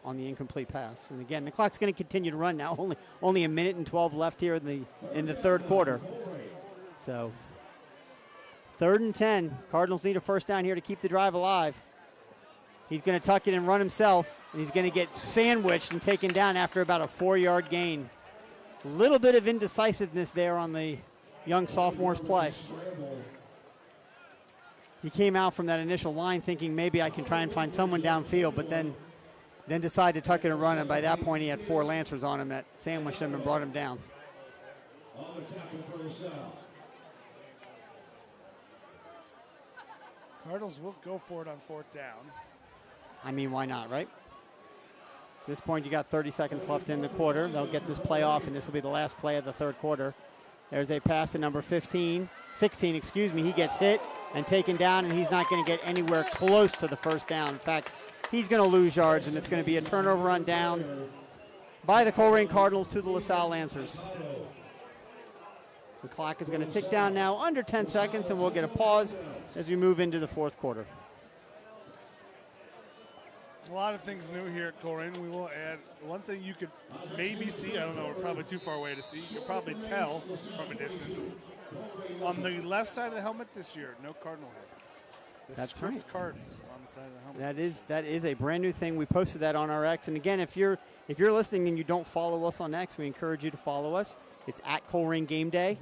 on the incomplete pass. And again, the clock's going to continue to run now. Only a minute and 12 left here in the 3rd quarter. So 3rd and 10. Cardinals need a first down here to keep the drive alive. He's going to tuck it and run himself, and he's going to get sandwiched and taken down after about a 4-yard gain. A little bit of indecisiveness there on the young sophomore's play. He came out from that initial line thinking maybe I can try and find someone downfield, but then decided to tuck it and run, and by that point he had 4 Lancers on him that sandwiched him and brought him down. Cardinals will go for it on 4th down. I mean, why not, right? At this point, you got 30 seconds left in the quarter. They'll get this play off, and this will be the last play of the 3rd quarter. There's a pass to number 16. He gets hit and taken down, and he's not going to get anywhere close to the first down. In fact, he's going to lose yards, and it's going to be a turnover on down by the Colerain Cardinals to the Lasalle Lancers. The clock is going to tick down now, under 10 seconds, and we'll get a pause as we move into the 4th quarter. A lot of things new here at Colerain. We will add one thing you could maybe see. I don't know. We're probably too far away to see. You could probably tell from a distance. On the left side of the helmet this year, no Cardinal head. That's right. Cardinals is on the side of the helmet. That is a brand new thing. We posted that on our X. And again, if you're listening and you don't follow us on X, we encourage you to follow us. It's at Colerain Game Day,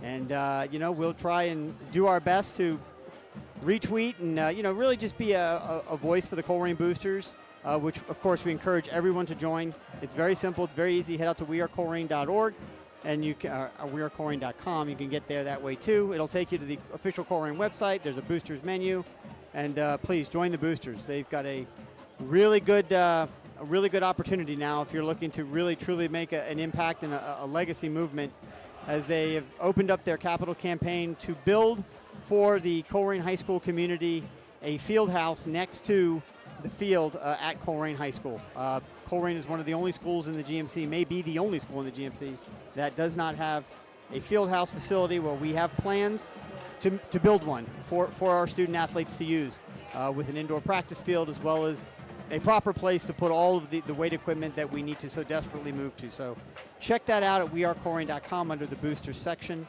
and we'll try and do our best to retweet and really just be a voice for the Colerain Boosters, which of course we encourage everyone to join. It's very simple. It's very easy. Head out to wearecolerain.org and you can wearecolerain.com. You can get there that way too. It'll take you to the official Colerain website. There's a Boosters menu, and please join the Boosters. They've got a really good opportunity now if you're looking to really truly make an impact and a legacy movement, as they have opened up their capital campaign to build for the Colerain High School community a field house next to the field at Colerain High School. Colerain is one of the only schools in the GMC, may be the only school in the GMC, that does not have a field house facility, where we have plans to build one for our student athletes to use, with an indoor practice field as well as a proper place to put all of the weight equipment that we need to so desperately move to. So check that out at wearecolerain.com under the Boosters section.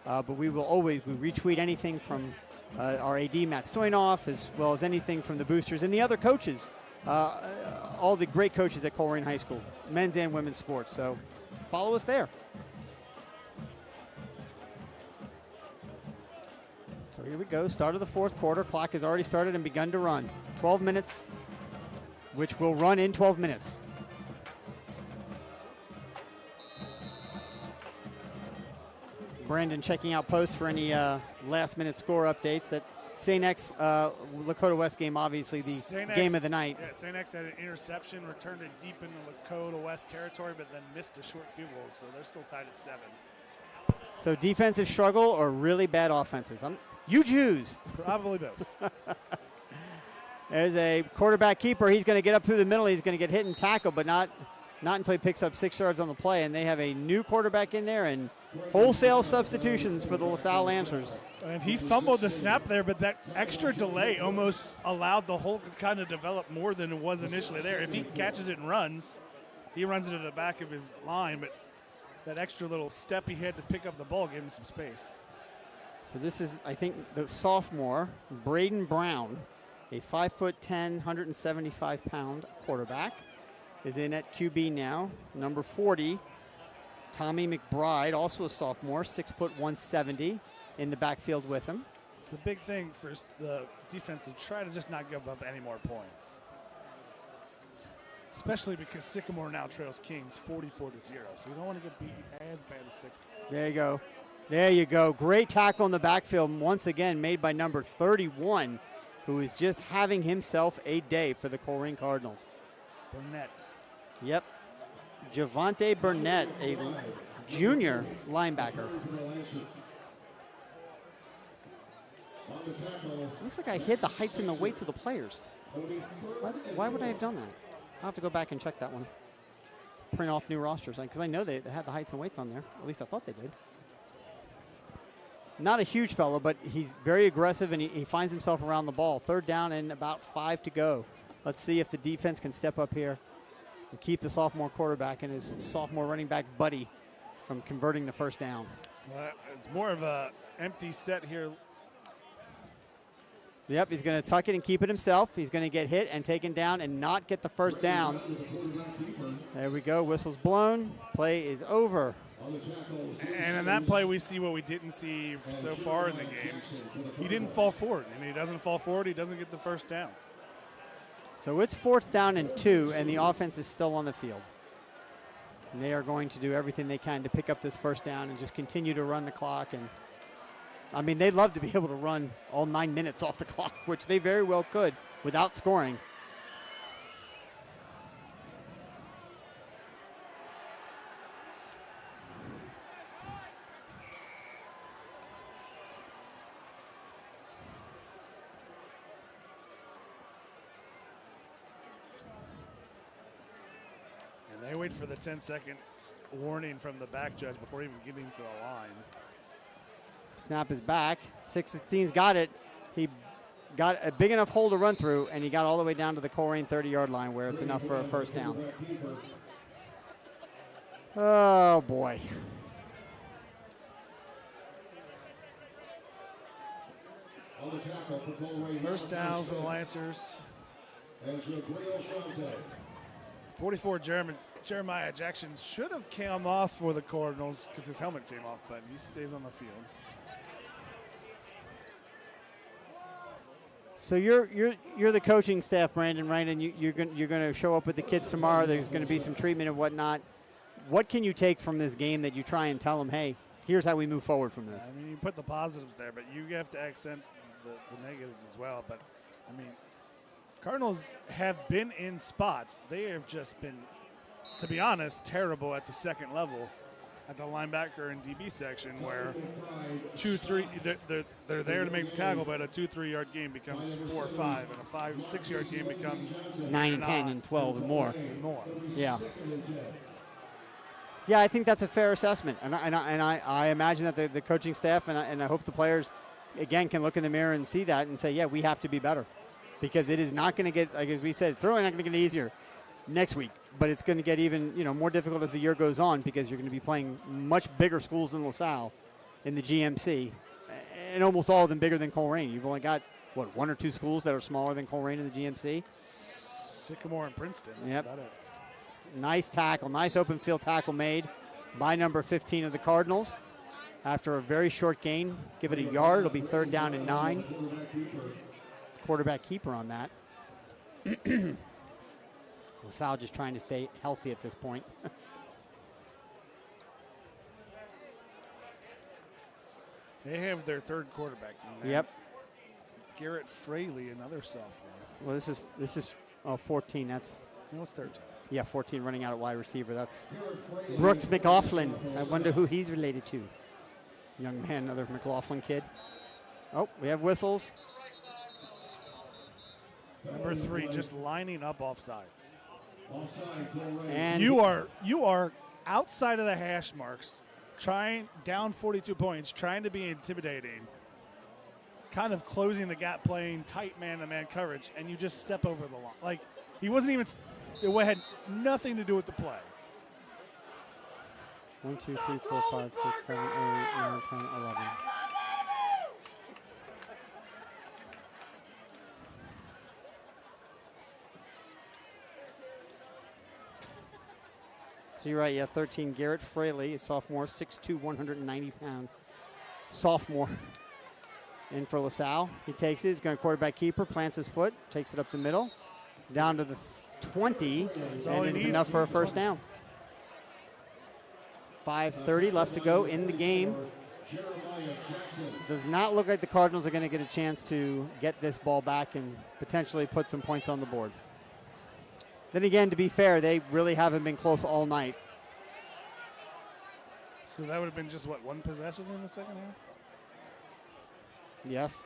But we retweet anything from our AD, Matt Stoynoff, as well as anything from the Boosters and the other coaches all the great coaches at Colerain High School, men's and women's sports. So follow us there. So here we go, start of the fourth quarter. Clock has already started and begun to run. 12 minutes, which will run in 12 minutes. Brandon checking out posts for any last-minute score updates. That St. X Lakota West game, obviously the game of the night. Yeah, St. X had an interception, returned it deep into Lakota West territory, but then missed a short field goal, so they're still tied at 7. So defensive struggle or really bad offenses? You choose. Probably both. There's a quarterback keeper. He's going to get up through the middle. He's going to get hit and tackled, but not until he picks up 6 yards on the play. And they have a new quarterback in there and wholesale substitutions for the LaSalle Lancers. And he fumbled the snap there, but that extra delay almost allowed the hole to kind of develop more than it was initially there. If he catches it and runs, he runs into the back of his line, but that extra little step he had to pick up the ball gave him some space. So this is, I think, the sophomore, Braden Brown, a 5'10", 175-pound quarterback, is in at QB now. Number 40, Tommy McBride, also a sophomore, 6', 170, in the backfield with him. It's the big thing for the defense to try to just not give up any more points. Especially because Sycamore now trails Kings 44-0, so you don't want to get beat as bad as Sycamore. There you go. There you go. Great tackle in the backfield, once again made by number 31, who is just having himself a day for the Colerain Cardinals. Burnett. Yep. Javante Burnett, a junior linebacker. Looks like I hid the heights and the weights of the players. Why would I have done that? I'll have to go back and check that one. Print off new rosters, because I know they had the heights and weights on there. At least I thought they did. Not a huge fellow, but he's very aggressive, and he finds himself around the ball. 3rd down and about 5 to go. Let's see if the defense can step up here and keep the sophomore quarterback and his sophomore running back buddy from converting the 1st down. Well, it's more of an empty set here. Yep, he's going to tuck it and keep it himself. He's going to get hit and taken down and not get the 1st down. There we go. Whistle's blown. Play is over. And in that play, we see what we didn't see so far in the game. He didn't fall forward, and he doesn't fall forward. He doesn't get the 1st down. So it's 4th down and 2, and the offense is still on the field. And they are going to do everything they can to pick up this 1st down and just continue to run the clock. And I mean, they'd love to be able to run all 9 minutes off the clock, which they very well could without scoring. And they wait for the 10-second warning from the back judge before even getting to the line. Snap is back. 616's got it. He got a big enough hole to run through, and he got all the way down to the Colerain 30-yard line where it's enough for a 1st down. Oh, boy. First down for the Lancers. 44 Jeremiah Jackson should have come off for the Cardinals because his helmet came off, but he stays on the field. So you're the coaching staff, Brandon, right? And you're going to show up with the kids tomorrow. There's going to be some treatment and whatnot. What can you take from this game that you try and tell them, hey, here's how we move forward from this? I mean, you put the positives there, but you have to accent the negatives as well. But, I mean, Cardinals have been in spots. They have just been, to be honest, terrible at the second level, at the linebacker and DB section, where 2-3, they're there to make the tackle, but a 2-3 yard game becomes 4 or 5, and a 5-6 yard game becomes 9 and 10 and 12 and more. Yeah. Yeah, I think that's a fair assessment, and I imagine that the coaching staff and I hope the players, again, can look in the mirror and see that and say, yeah, we have to be better, because it is not going to get, like as we said, it's certainly not going to get easier next week, but it's going to get even more difficult as the year goes on, because you're going to be playing much bigger schools than LaSalle in the GMC, and almost all of them bigger than Colerain. You've only got, what, 1 or 2 schools that are smaller than Colerain in the GMC? Sycamore and Princeton. That's Yep. about it. Nice tackle, nice open field tackle made by number 15 of the Cardinals. After a very short gain, give it a yard. It'll be 3rd down and 9. Quarterback keeper on that. LaSalle just trying to stay healthy at this point. They have their 3rd quarterback in there. Yep. Garrett Fraley, another sophomore. Well, this is 14. That's No, it's 13. yeah, 14 running out at wide receiver. That's Brooks McLaughlin. I wonder who he's related to. Young man, another McLaughlin kid. Oh, we have whistles. Number 3, just lining up offsides. And You are outside of the hash marks, trying down 42 points, trying to be intimidating, kind of closing the gap, playing tight man-to-man coverage, and you just step over the line. Like, he wasn't even. It had nothing to do with the play. 1, 2, 3, 4, 5, 6, 7, 8, 9, 10, 11. So you're right, yeah, 13, Garrett Fraley, a sophomore, 6'2", 190-pound sophomore. In for LaSalle. He takes it, he's going to quarterback keeper, plants his foot, takes it up the middle. It's down to the 20, and it's enough for a 1st down. 5:30 left to go in the game. Does not look like the Cardinals are going to get a chance to get this ball back and potentially put some points on the board. Then again, to be fair, they really haven't been close all night. So that would have been just, what, 1 possession in the second half? Yes.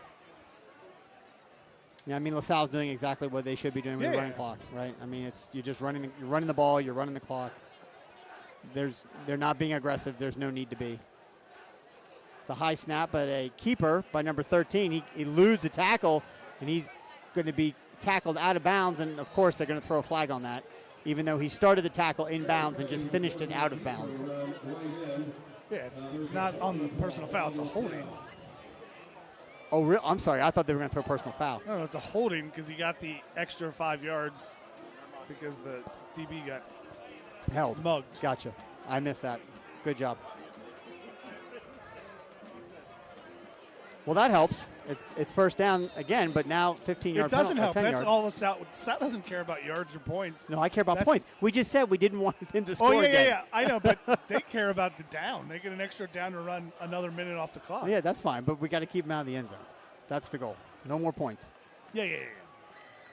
Yeah, I mean, LaSalle's doing exactly what they should be doing with the running clock, right? I mean, you're just running the ball, you're running the clock. They're not being aggressive. There's no need to be. It's a high snap, but a keeper by number 13. He eludes a tackle, and he's going to be tackled out of bounds, and of course they're going to throw a flag on that, even though he started the tackle in bounds and just finished it out of bounds. Yeah, it's not on the personal foul. It's a holding. Oh, I'm sorry. I thought they were going to throw a personal foul. No, it's a holding because he got the extra 5 yards because the DB got held. Mugged. Gotcha. I missed that. Good job. Well, that helps. It's 1st down again, but now 15-yard penalty. It doesn't help. That's yard. all LaSalle. LaSalle doesn't care about yards or points. No, I care about points. We just said we didn't want them to score again. Yeah. I know, but they care about the down. They get an extra down to run another minute off the clock. Yeah, that's fine, but we got to keep them out of the end zone. That's the goal. No more points. Yeah.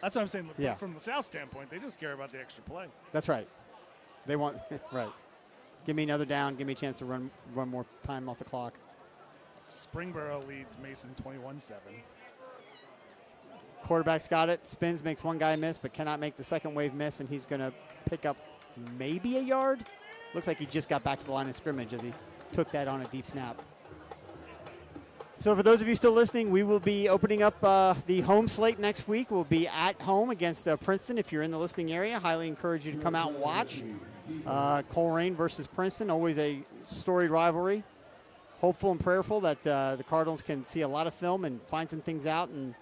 That's what I'm saying. Yeah. From the South standpoint, they just care about the extra play. That's right. They want right. Give me another down. Give me a chance to run more time off the clock. Springboro leads Mason 21-7. Quarterback's got it. Spins, makes one guy miss, but cannot make the second wave miss, and he's going to pick up maybe a yard. Looks like he just got back to the line of scrimmage as he took that on a deep snap. So for those of you still listening, we will be opening up the home slate next week. We'll be at home against Princeton. If you're in the listening area, highly encourage you to come out and watch. Colerain versus Princeton, always a storied rivalry. Hopeful and prayerful that the Cardinals can see a lot of film and find some things out and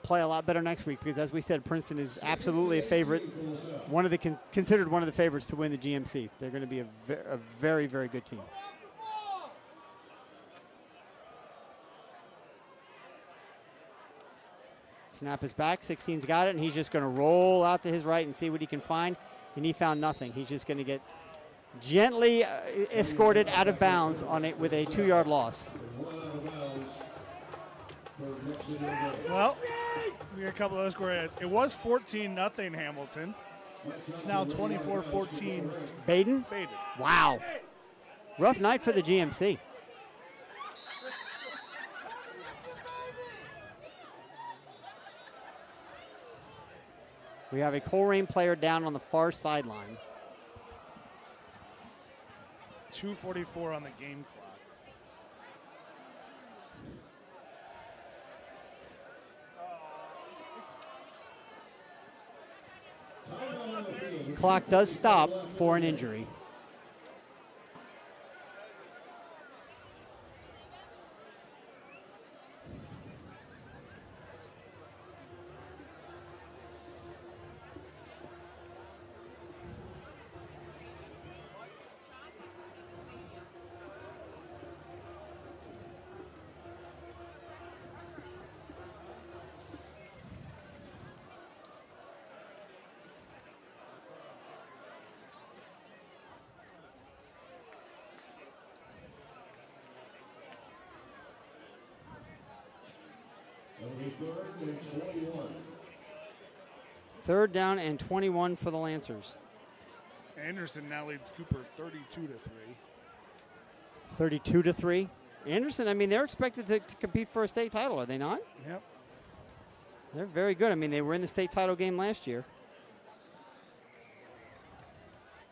play a lot better next week, because as we said, Princeton is absolutely a favorite, considered one of the favorites to win the GMC. They're going to be a very, very good team. Snap is back. 16's got it, and he's just going to roll out to his right and see what he can find. And he found nothing. He's just going to get gently escorted out of bounds on it with a 2-yard loss. Well, a couple of those squares. It was 14-0 Hamilton. It's now 24-14. Baden? Wow. Rough night for the GMC. We have a Colerain player down on the far sideline. 2:44 on the game clock. Clock does stop for an injury. and 21. 3rd down and 21 for the Lancers. Anderson now leads Cooper 32-3. 32-3. Anderson, I mean, they're expected to compete for a state title, are they not? Yep. They're very good. I mean, they were in the state title game last year.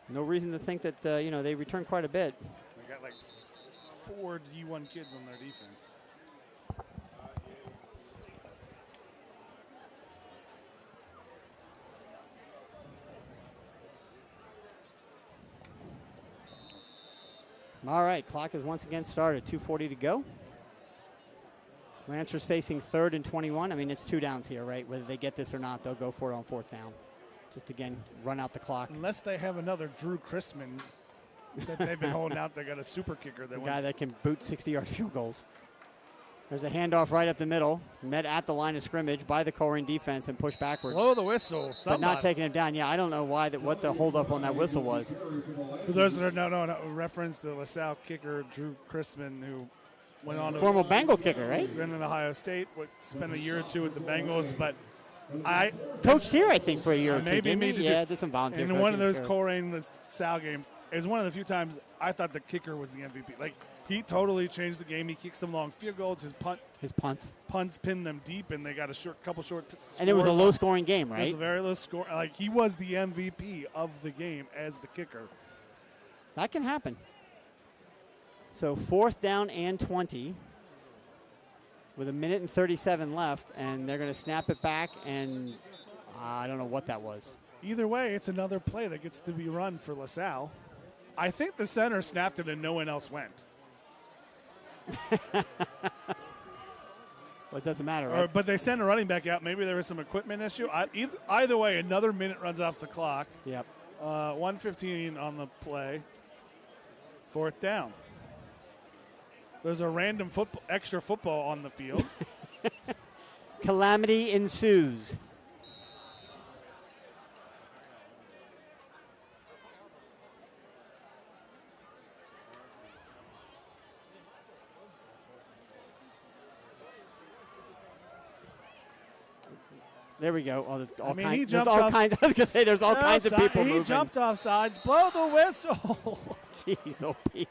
No reason to think that, they return quite a bit. They got like 4 D1 kids on their defense. All right, clock is once again started. 2:40 to go. Lancers facing 3rd and 21. I mean, it's 2 downs here, right? Whether they get this or not, they'll go for it on 4th down. Just, again, run out the clock. Unless they have another Drew Chrisman that they've been holding out. They got a super kicker. A guy that can boot 60-yard field goals. There's a handoff right up the middle, met at the line of scrimmage by the Colerain defense and pushed backwards. Blow the whistle. But not taking him down. Yeah, I don't know what the holdup on that whistle was. For those that are no, reference the LaSalle kicker Drew Chrisman, who went on to Former Bengal kicker, right? Been in Ohio State, spent a year or 2 with the Bengals, but coached here, I think, for a year or 2. Maybe did some volunteer. In one of those Colerain LaSalle games, it was one of the few times I thought the kicker was the MVP. Like, he totally changed the game. He kicks some long field goals. His punts pinned them deep, and they got a couple short scores. And it was a low-scoring game, right? It was a very low score. Like, he was the MVP of the game as the kicker. That can happen. So 4th down and 20 with 1:37 left, and they're going to snap it back, and I don't know what that was. Either way, it's another play that gets to be run for LaSalle. I think the center snapped it and no one else went. Well, it doesn't matter, right? But they sent a running back out. Maybe there was some equipment issue. Either way, another minute runs off the clock. Yep. 1:15 on the play. 4th down. There's a random extra football on the field. Calamity ensues. There we go. Oh, there's all kinds. There's all kinds. I was gonna say there's all kinds of people moving. He jumped off sides. Blow the whistle. Jeez, oh Pete.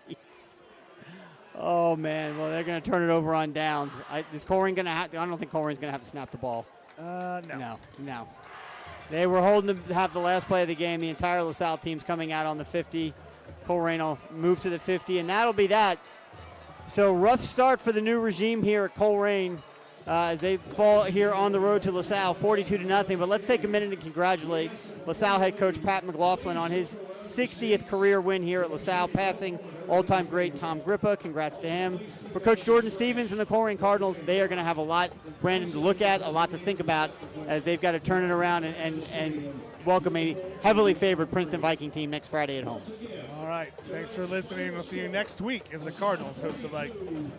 Oh man. Well, they're gonna turn it over on downs. Is Colerain gonna have? I don't think Colerain's gonna have to snap the ball. No. No. They were holding to have the last play of the game. The entire LaSalle team's coming out on the 50. Colerain will move to the 50, and that'll be that. So rough start for the new regime here at Colerain. As they fall here on the road to LaSalle, 42-0. But let's take a minute and congratulate LaSalle head coach Pat McLaughlin on his 60th career win here at LaSalle, passing all-time great Tom Grippa. Congrats to him. For Coach Jordan Stevens and the Colerain Cardinals, they are going to have a lot, Brandon, to look at, a lot to think about as they've got to turn it around and welcome a heavily favored Princeton Viking team next Friday at home. All right. Thanks for listening. We'll see you next week as the Cardinals host the Vikings.